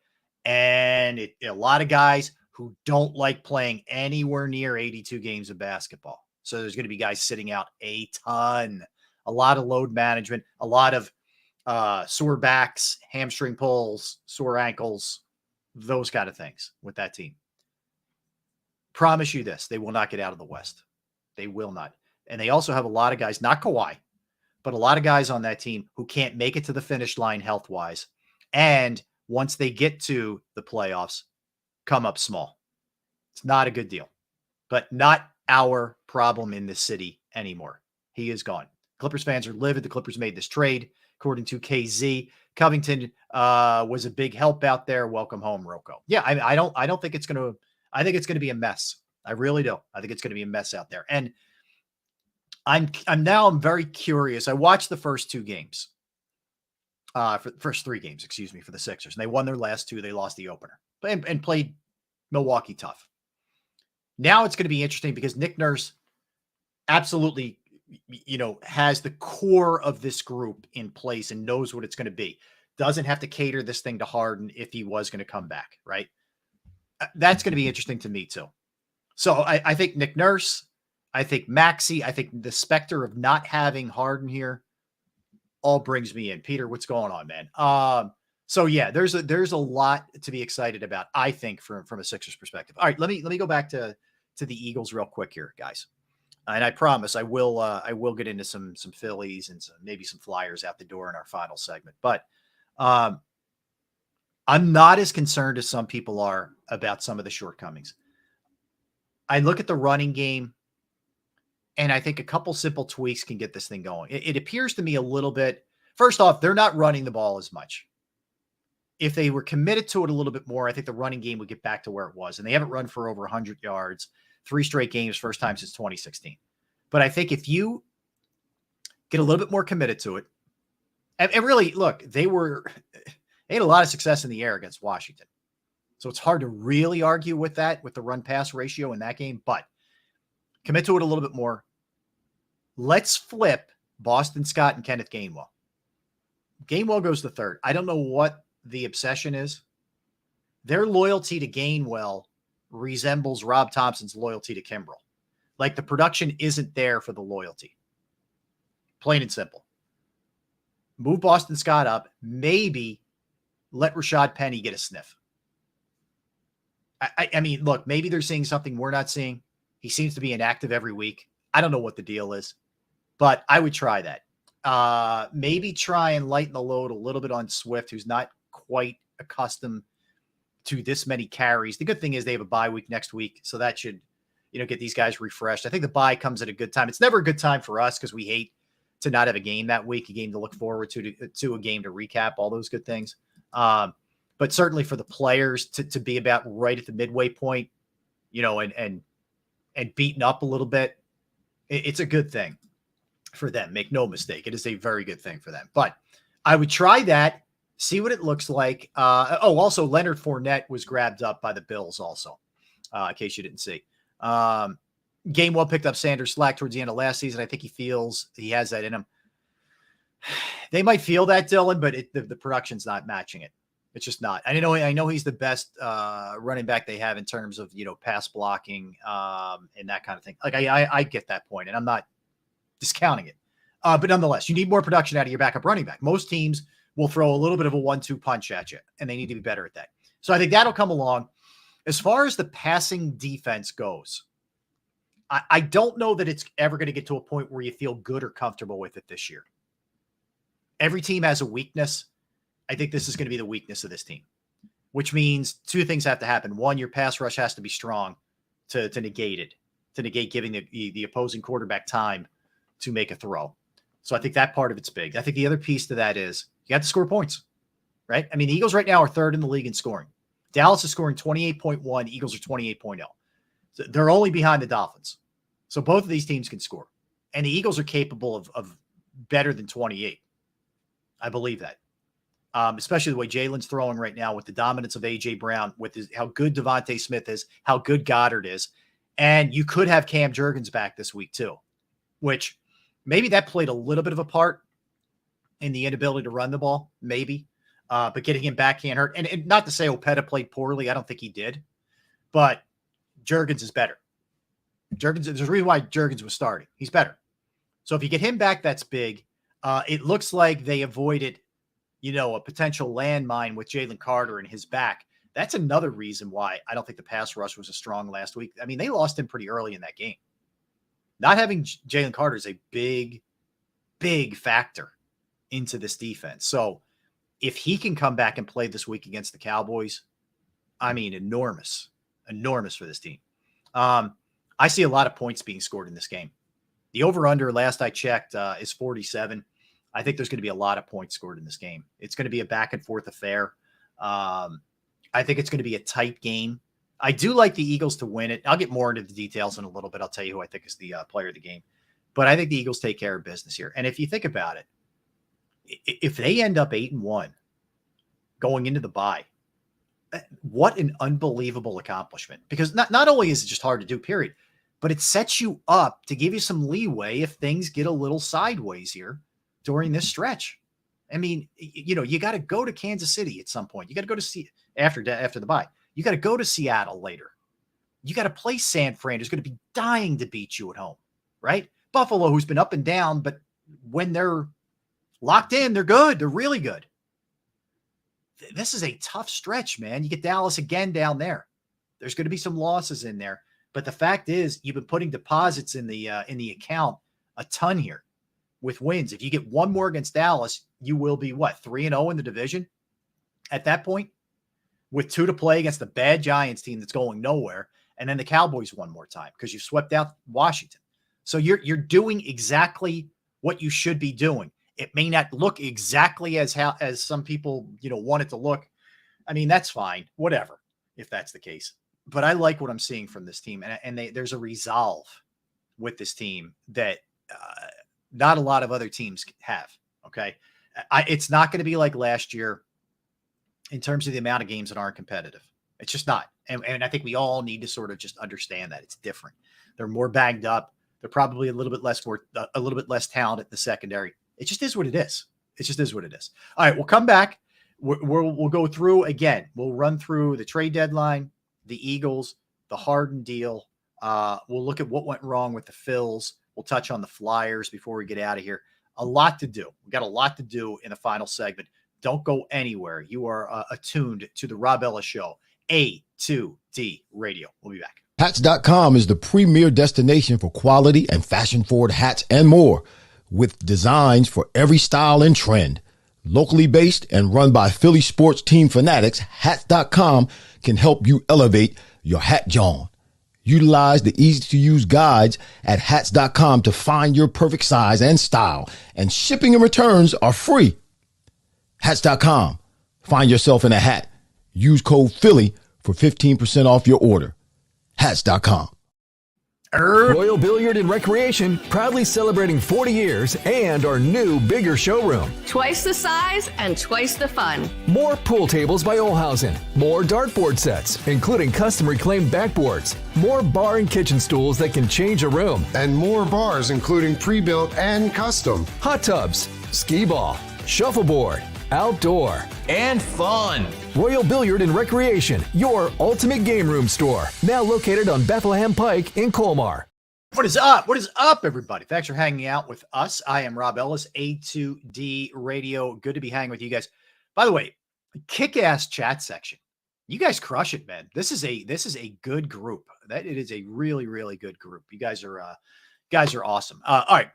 [SPEAKER 6] And a lot of guys who don't like playing anywhere near 82 games of basketball. So there's going to be guys sitting out a ton, a lot of load management, a lot of sore backs, hamstring pulls, sore ankles, those kind of things with that team. Promise you this, they will not get out of the West. They will not. And they also have a lot of guys, not Kawhi, but a lot of guys on that team who can't make it to the finish line health-wise. And once they get to the playoffs, come up small. It's not a good deal, but not our problem in this city anymore. He is gone. Clippers fans are livid. The Clippers made this trade. According to KZ, Covington was a big help out there. Welcome home, Rocco. Yeah, I don't think it's going to, I think it's going to be a mess. I really do. I think it's going to be a mess out there. And I'm very curious. I watched the first 2 games. For the first 3 games, for the Sixers. And they won their last 2. They lost the opener and played Milwaukee tough. Now it's going to be interesting because Nick Nurse absolutely, has the core of this group in place and knows what it's going to be. Doesn't have to cater this thing to Harden if he was going to come back, right? That's going to be interesting to me too. So I think Nick Nurse, I think Maxey, I think the specter of not having Harden here all brings me in. Peter, what's going on, man? So yeah, there's a lot to be excited about, I think, from a Sixers perspective. All right, let me go back to the Eagles real quick here, guys. And I promise I will get into some Phillies and maybe some Flyers out the door in our final segment. But I'm not as concerned as some people are about some of the shortcomings. I look at the running game, and I think a couple simple tweaks can get this thing going. It appears to me a little bit, first off, they're not running the ball as much. If they were committed to it a little bit more, I think the running game would get back to where it was. And they haven't run for over 100 yards, 3 straight games, first time since 2016. But I think if you get a little bit more committed to it. And really, look, they had a lot of success in the air against Washington. So it's hard to really argue with that, with the run-pass ratio in that game, but commit to it a little bit more. Let's flip Boston Scott and Kenneth Gainwell. Gainwell goes to third. I don't know what the obsession is. Their loyalty to Gainwell resembles Rob Thompson's loyalty to Kimbrel. Like the production isn't there for the loyalty. Plain and simple. Move Boston Scott up. Maybe let Rashad Penny get a sniff. I mean, look, maybe they're seeing something we're not seeing. He seems to be inactive every week. I don't know what the deal is, but I would try that. Maybe try and lighten the load a little bit on Swift, who's not quite accustomed to this many carries. The good thing is they have a bye week next week, so that should, get these guys refreshed. I think the bye comes at a good time. It's never a good time for us because we hate to not have a game that week, a game to look forward to a game to recap, all those good things. But certainly for the players to be about right at the midway point, and beaten up a little bit, it's a good thing for them. Make no mistake. It is a very good thing for them. But I would try that, see what it looks like. Also, Leonard Fournette was grabbed up by the Bills also, in case you didn't see. Gainwell picked up Sanders slack towards the end of last season. I think he feels he has that in him. They might feel that, Dylan, but the production's not matching it. It's just not. I know he's the best running back they have in terms of, pass blocking and that kind of thing. Like I get that point, and I'm not discounting it. But nonetheless, you need more production out of your backup running back. Most teams will throw a little bit of a 1-2 punch at you, and they need to be better at that. So I think that'll come along. As far as the passing defense goes, I don't know that it's ever going to get to a point where you feel good or comfortable with it this year. Every team has a weakness. I think this is going to be the weakness of this team, which means two things have to happen. One, your pass rush has to be strong to negate it, to negate giving the opposing quarterback time to make a throw. So I think that part of it's big. I think the other piece to that is you have to score points, right? I mean, the Eagles right now are third in the league in scoring. Dallas is scoring 28.1. Eagles are 28.0. So they're only behind the Dolphins. So both of these teams can score. And the Eagles are capable of better than 28. I believe that. Especially the way Jalen's throwing right now with the dominance of A.J. Brown, with how good Devontae Smith is, how good Goddard is. And you could have Cam Jurgens back this week too, which maybe that played a little bit of a part in the inability to run the ball, maybe. But getting him back can't hurt. And not to say Opeta played poorly. I don't think he did. But Jurgens is better. There's a reason why Jurgens was starting. He's better. So if you get him back, that's big. It looks like they avoided, a potential landmine with Jalen Carter in his back. That's another reason why I don't think the pass rush was as strong last week. I mean, they lost him pretty early in that game. Not having Jalen Carter is a big, big factor into this defense. So if he can come back and play this week against the Cowboys, I mean, enormous for this team. I see a lot of points being scored in this game. The over-under, last I checked, is 47. I think there's going to be a lot of points scored in this game. It's going to be a back-and-forth affair. I think it's going to be a tight game. I do like the Eagles to win it. I'll get more into the details in a little bit. I'll tell you who I think is the player of the game. But I think the Eagles take care of business here. And if you think about it, if they end up 8-1 going into the bye, what an unbelievable accomplishment. Because not only is it just hard to do, period, but it sets you up to give you some leeway if things get a little sideways here during this stretch. I mean, you got to go to Kansas City at some point. You got to go to after the bye. You got to go to Seattle later. You got to play San Fran, who's going to be dying to beat you at home, right? Buffalo, who's been up and down, but when they're locked in, they're good. They're really good. This is a tough stretch, man. You get Dallas again down there. There's going to be some losses in there. But the fact is, you've been putting deposits in the account a ton here with wins. If you get one more against Dallas, you will be 3-0 in the division at that point, with 2 to play against the bad Giants team that's going nowhere, and then the Cowboys one more time because you swept out Washington. So you're doing exactly what you should be doing. It may not look exactly as some people want it to look. I mean, that's fine, whatever, if that's the case. But I like what I'm seeing from this team, and there's a resolve with this team that not a lot of other teams have. Okay. It's not going to be like last year in terms of the amount of games that aren't competitive. It's just not. And I think we all need to sort of just understand that it's different. They're more banged up. They're probably a little bit less talent at the secondary. It just is what it is. It just is what it is. All right. We'll come back. We'll go through again. We'll run through the trade deadline, the Eagles, the Harden deal. We'll look at what went wrong with the Phillies. We'll touch on the Flyers before we get out of here. A lot to do. We got a lot to do in the final segment. Don't go anywhere. You are attuned to the Rob Ellis Show, A2D Radio. We'll be back.
[SPEAKER 9] Hats.com is the premier destination for quality and fashion-forward hats and more, with designs for every style and trend. Locally based and run by Philly sports team fanatics, Hats.com can help you elevate your hat John. Utilize the easy-to-use guides at Hats.com to find your perfect size and style, and shipping and returns are free. Hats.com. Find yourself in a hat. Use code Philly for 15% off your order. Hats.com.
[SPEAKER 1] Royal Billiard and Recreation, proudly celebrating 40 years and our new, bigger showroom.
[SPEAKER 7] Twice the size and twice the fun.
[SPEAKER 1] More pool tables by Olhausen. More dartboard sets, including custom-reclaimed backboards. More bar and kitchen stools that can change a room.
[SPEAKER 8] And more bars, including pre-built and custom.
[SPEAKER 1] Hot tubs, skee ball, shuffleboard, outdoor,
[SPEAKER 3] And fun.
[SPEAKER 1] Royal Billiard and Recreation, your ultimate game room store. Now located on Bethlehem Pike in Colmar.
[SPEAKER 6] What is up? What is up, everybody? Thanks for hanging out with us. I am Rob Ellis, A2D Radio. Good to be hanging with you guys. By the way, kick-ass chat section. You guys crush it, man. This is a good group. It is a really, really good group. You guys are awesome. All right.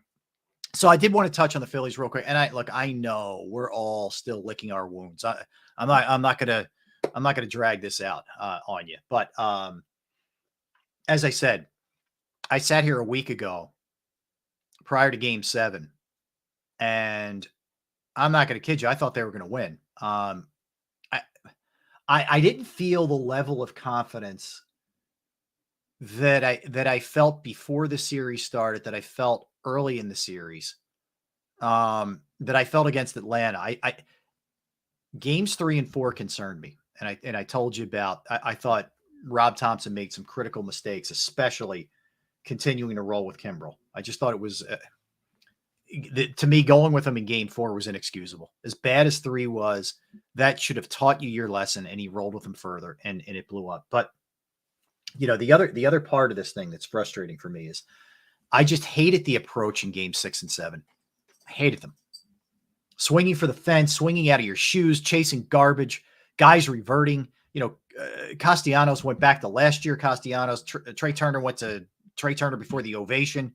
[SPEAKER 6] So I did want to touch on the Phillies real quick. And I know we're all still licking our wounds. I'm not gonna drag this out on you. But as I said, I sat here a week ago prior to Game 7, and I'm not going to kid you. I thought they were going to win. I didn't feel the level of confidence that I felt before the series started, that I felt early in the series, that I felt against Atlanta. Games 3 and 4 concerned me. And I told you about, I thought Rob Thompson made some critical mistakes, especially continuing to roll with Kimbrel. I just thought it was, to me, going with him in Game 4 was inexcusable. As bad as 3 was, that should have taught you your lesson, and he rolled with him further, and it blew up. But, you know, the other part of this thing that's frustrating for me is I just hated the approach in Game 6 and 7. I hated them. Swinging for the fence, swinging out of your shoes, chasing garbage, guys reverting. You know, Castellanos went back to last year. Trey Turner went to Trey Turner before the ovation.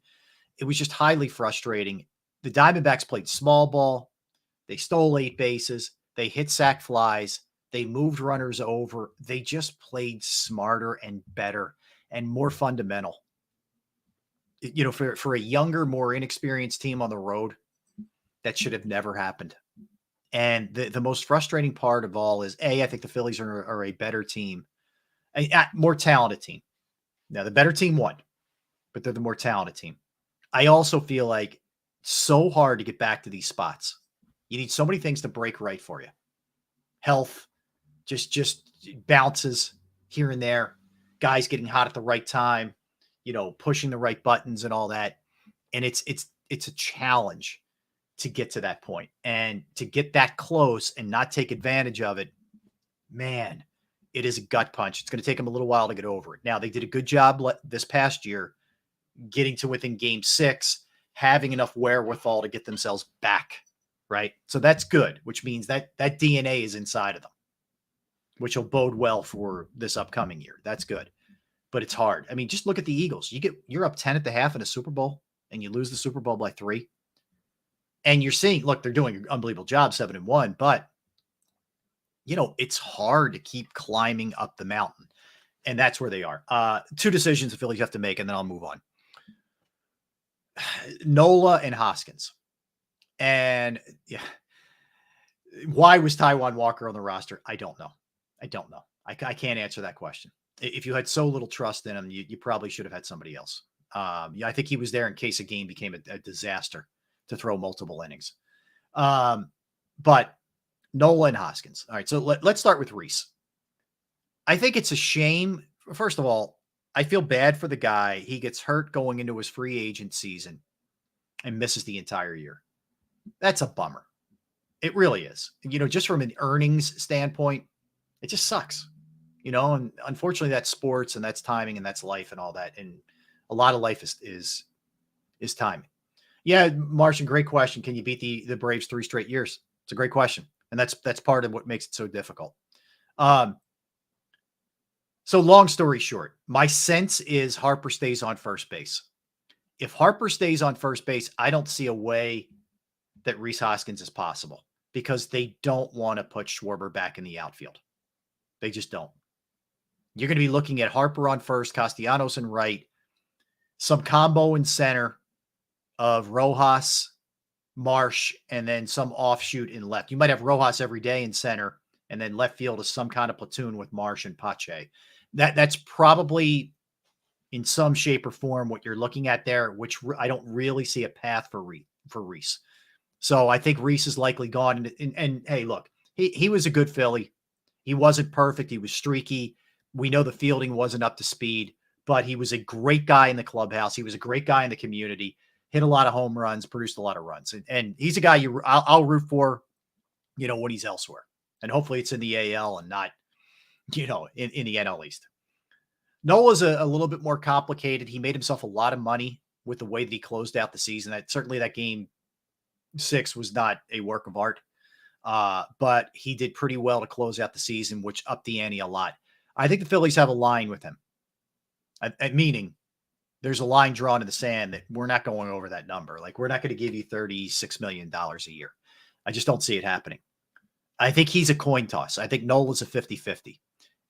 [SPEAKER 6] It was just highly frustrating. The Diamondbacks played small ball. They stole 8 bases. They hit sac flies. They moved runners over. They just played smarter and better and more fundamental. You know, for a younger, more inexperienced team on the road, that should have never happened. And the most frustrating part of all is, I think the Phillies are a better team, a more talented team. Now, the better team won, but they're the more talented team. I also feel like so hard to get back to these spots. You need so many things to break right for you. Health, just bounces here and there, guys getting hot at the right time, you know, pushing the right buttons and all that. And it's a challenge to get to that point, and to get that close and not take advantage of it. Man, it is a gut punch. It's going to take them a little while to get over it. Now, they did a good job this past year getting to within Game 6, having enough wherewithal to get themselves back, right? So that's good, which means that DNA is inside of them, which will bode well for this upcoming year. That's good, but it's hard. I mean, just look at the Eagles. You're up 10 at the half in a Super Bowl, and you lose the Super Bowl by 3. And you're seeing, look, they're doing an unbelievable job, 7-1, but you know, it's hard to keep climbing up the mountain, and that's where they are. 2 decisions the Phillies have to make, and then I'll move on. Nola and Hoskins. And yeah, why was Taijuan Walker on the roster? I don't know. I can't answer that question. If you had so little trust in him, you probably should have had somebody else. I think he was there in case a game became a disaster. to throw multiple innings. But Nola and Hoskins. All right, so let's start with Rhys. I think it's a shame. First of all, I feel bad for the guy. He gets hurt going into his free agent season and misses the entire year. That's a bummer. It really is. Just from an earnings standpoint, it just sucks. And unfortunately that's sports and that's timing and that's life and all that. And a lot of life is timing. Yeah, Martian, great question. Can you beat the Braves 3 straight years? It's a great question. And that's part of what makes it so difficult. So long story short, my sense is Harper stays on first base. If Harper stays on first base, I don't see a way that Rhys Hoskins is possible because they don't want to put Schwarber back in the outfield. They just don't. You're going to be looking at Harper on first, Castellanos in right, some combo in center of Rojas, Marsh, and then some offshoot in left. You might have Rojas every day in center, and then left field is some kind of platoon with Marsh and Pache. That's probably in some shape or form what you're looking at there, which I don't really see a path for Rhys. So I think Rhys is likely gone. And hey, look, he was a good Philly. He wasn't perfect. He was streaky. We know the fielding wasn't up to speed, but he was a great guy in the clubhouse. He was a great guy in the community, hit a lot of home runs, produced a lot of runs. And he's a guy I'll root for, when he's elsewhere. And hopefully it's in the AL and not, in the NL East. Nola's a little bit more complicated. He made himself a lot of money with the way that he closed out the season. Certainly that game 6 was not a work of art. But he did pretty well to close out the season, which upped the ante a lot. I think the Phillies have a line with him, meaning there's a line drawn in the sand that we're not going over that number. Like, we're not going to give you $36 million a year. I just don't see it happening. I think he's a coin toss. I think Nola's a 50-50.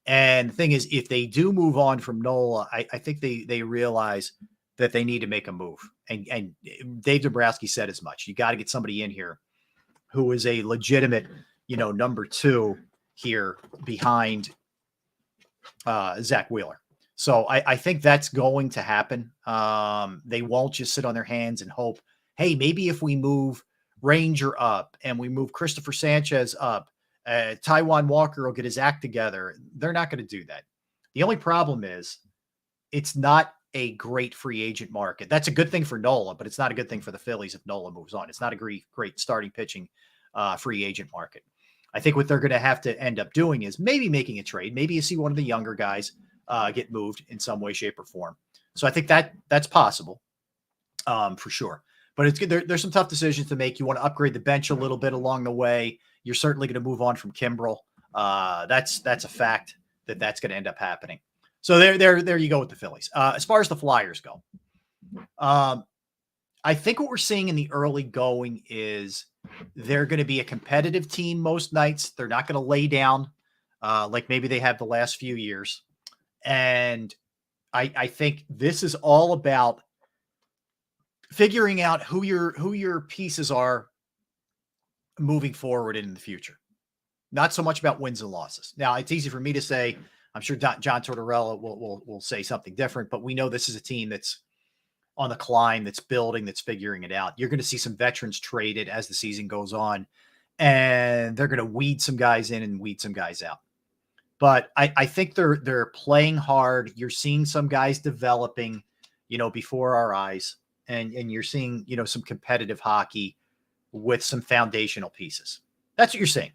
[SPEAKER 6] And the thing is, if they do move on from Nola, I think they realize that they need to make a move. And Dave Dombrowski said as much. You got to get somebody in here who is a legitimate, number 2 here behind Zach Wheeler. So I think that's going to happen. They won't just sit on their hands and hope, hey, maybe if we move Ranger up and we move Christopher Sanchez up, Taijuan Walker will get his act together. They're not going to do that. The only problem is it's not a great free agent market. That's a good thing for Nola, but it's not a good thing for the Phillies if Nola moves on. It's not a great starting pitching free agent market. I think what they're going to have to end up doing is maybe making a trade. Maybe you see one of the younger guys get moved in some way, shape, or form. So I think that's possible for sure. But it's good. There's some tough decisions to make. You want to upgrade the bench a little bit along the way. You're certainly going to move on from Kimbrel. That's a fact that's going to end up happening. So there you go with the Phillies. As far as the Flyers go, I think what we're seeing in the early going is they're going to be a competitive team most nights. They're not going to lay down like maybe they have the last few years. And I think this is all about figuring out who your pieces are moving forward in the future. Not so much about wins and losses. Now, it's easy for me to say. I'm sure John Tortorella will say something different, but we know this is a team that's on the climb, that's building, that's figuring it out. You're going to see some veterans traded as the season goes on, and they're going to weed some guys in and weed some guys out. But I think they're playing hard. You're seeing some guys developing, before our eyes, and you're seeing, some competitive hockey with some foundational pieces. That's what you're seeing.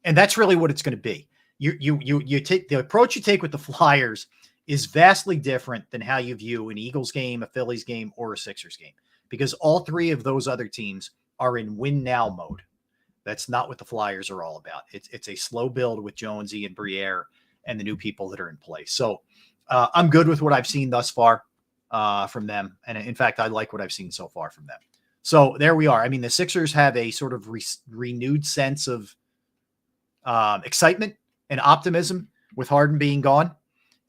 [SPEAKER 6] And that's really what it's going to be. You take the approach you take with the Flyers is vastly different than how you view an Eagles game, a Phillies game, or a Sixers game, because all 3 of those other teams are in win now mode. That's not what the Flyers are all about. It's a slow build with Jonesy and Briere and the new people that are in place. So I'm good with what I've seen thus far from them. And in fact, I like what I've seen so far from them. So there we are. I mean, the Sixers have a sort of renewed sense of excitement and optimism with Harden being gone,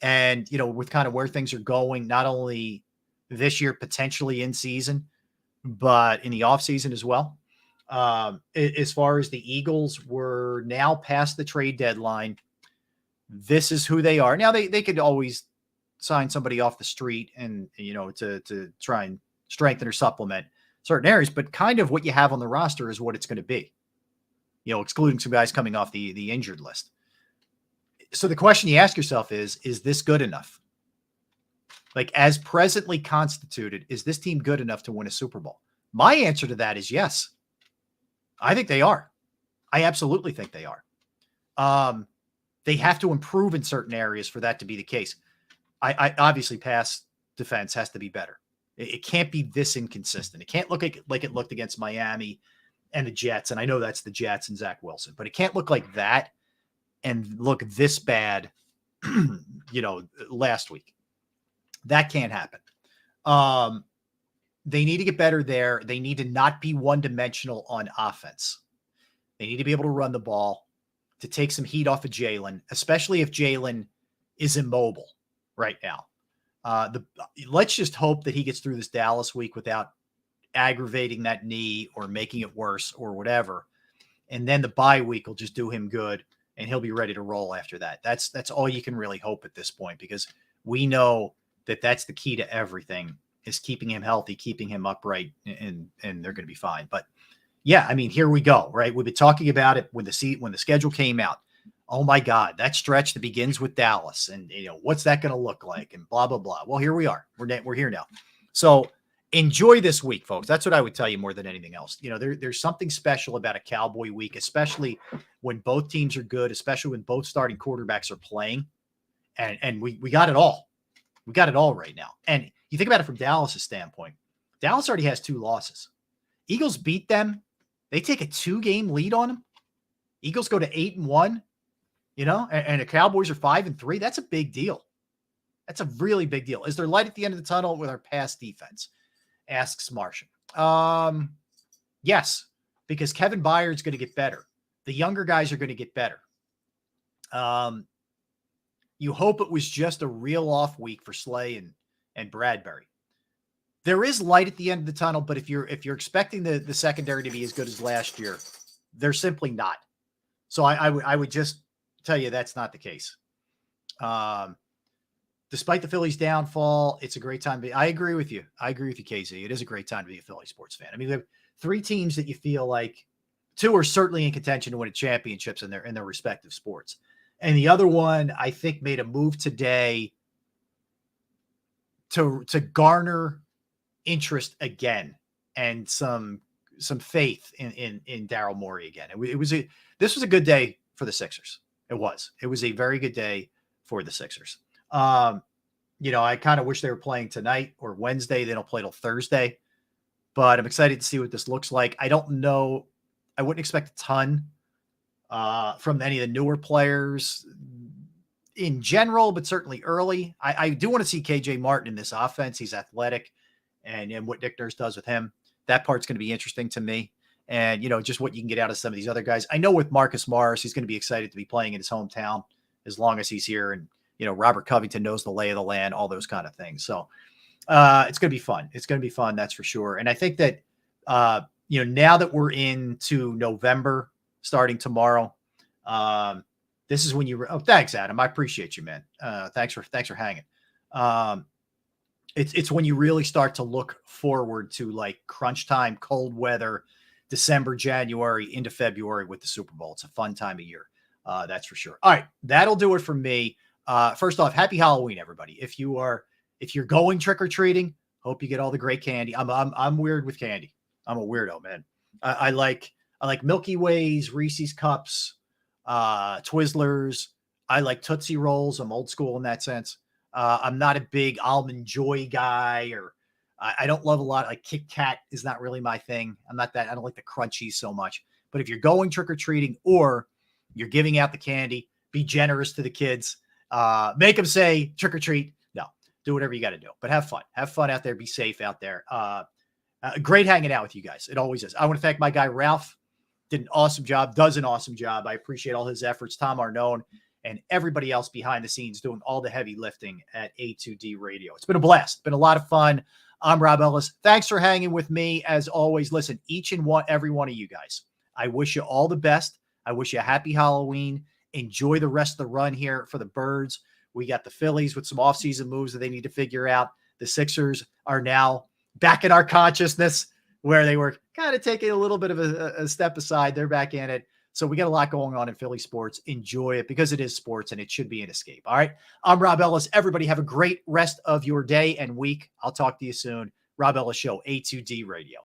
[SPEAKER 6] and, with kind of where things are going, not only this year, potentially in season, but in the offseason as well. As far as the Eagles, we're now past the trade deadline. This is who they are. Now they could always sign somebody off the street and, to try and strengthen or supplement certain areas, but kind of what you have on the roster is what it's going to be, excluding some guys coming off the injured list. So the question you ask yourself is this good enough? Like, as presently constituted, is this team good enough to win a Super Bowl? My answer to that is yes. I think they are. I absolutely think they are. They have to improve in certain areas for that to be the case. I obviously pass defense has to be better. It can't be this inconsistent. It can't look like it looked against Miami and the Jets. And I know that's the Jets and Zach Wilson, but it can't look like that and look this bad, last week. That can't happen. They need to get better there. They need to not be one-dimensional on offense. They need to be able to run the ball, to take some heat off of Jalen, especially if Jalen is immobile right now. Let's just hope that he gets through this Dallas week without aggravating that knee or making it worse or whatever. And then the bye week will just do him good and he'll be ready to roll after that. That's all you can really hope at this point, because we know that that's the key to everything, is keeping him healthy, keeping him upright, and they're going to be fine. But yeah, I mean, here we go, right? We've been talking about it when the schedule came out. Oh my God, that stretch that begins with Dallas, and what's that going to look like, and blah blah blah. Well, here we are. We're here now. So enjoy this week, folks. That's what I would tell you more than anything else. There's something special about a Cowboy week, especially when both teams are good, especially when both starting quarterbacks are playing, and we got it all. We got it all right now. And you think about it from Dallas's standpoint. Dallas already has 2 losses. Eagles beat them. They take a 2-game lead on them. Eagles go to 8-1, and the Cowboys are 5-3. That's a big deal. That's a really big deal. Is there light at the end of the tunnel with our pass defense? Asks Martian. Yes, because Kevin Byard's going to get better. The younger guys are going to get better. You hope it was just a real off week for Slay and Bradbury. There is light at the end of the tunnel, but if you're expecting the secondary to be as good as last year, they're simply not. So I would just tell you that's not the case. Despite the Phillies' downfall, it's a great time to be. I agree with you. KZ. It is a great time to be a Philly sports fan. I mean, we have 3 teams that you feel like 2 are certainly in contention to win championships in their respective sports. And the other one, I think, made a move today to garner interest again and some faith in Daryl Morey again. This was a good day for the Sixers. It was a very good day for the Sixers. I kind of wish they were playing tonight or Wednesday. They don't play till Thursday, but I'm excited to see what this looks like. I don't know. I wouldn't expect a ton from any of the newer players in general, but certainly early. I do want to see KJ Martin in this offense. He's athletic, and what Nick Nurse does with him. That part's going to be interesting to me. And, just what you can get out of some of these other guys. I know with Marcus Morris, he's going to be excited to be playing in his hometown as long as he's here. And, Robert Covington knows the lay of the land, all those kind of things. So it's going to be fun. It's going to be fun. That's for sure. And I think that, now that we're into November, starting tomorrow, this is when thanks, Adam. I appreciate you, man. Thanks for hanging. It's when you really start to look forward to like crunch time, cold weather, December, January into February with the Super Bowl. It's a fun time of year. That's for sure. All right. That'll do it for me. First off, happy Halloween, everybody. If you're going trick-or-treating, hope you get all the great candy. I'm weird with candy. I'm a weirdo, man. I like Milky Ways, Reese's Cups, Twizzlers. I like Tootsie Rolls. I'm old school in that sense. I'm not a big Almond Joy guy, or I don't love a lot. Like Kit Kat is not really my thing. I don't like the crunchies so much. But if you're going trick-or-treating or you're giving out the candy, be generous to the kids. Make them say trick-or-treat. No, do whatever you got to do. But have fun. Have fun out there. Be safe out there. Great hanging out with you guys. It always is. I want to thank my guy, Ralph. Did an awesome job. Does an awesome job. I appreciate all his efforts. Tom Arnone and everybody else behind the scenes doing all the heavy lifting at A2D Radio. It's been a blast. Been a lot of fun. I'm Rob Ellis. Thanks for hanging with me. As always, listen, every one of you guys, I wish you all the best. I wish you a happy Halloween. Enjoy the rest of the run here for the Birds. We got the Phillies with some offseason moves that they need to figure out. The Sixers are now back in our consciousness where they were kind of taking a little bit of a step aside. They're back in it. So we got a lot going on in Philly sports. Enjoy it because it is sports and it should be an escape. All right. I'm Rob Ellis. Everybody have a great rest of your day and week. I'll talk to you soon. Rob Ellis Show, A2D Radio.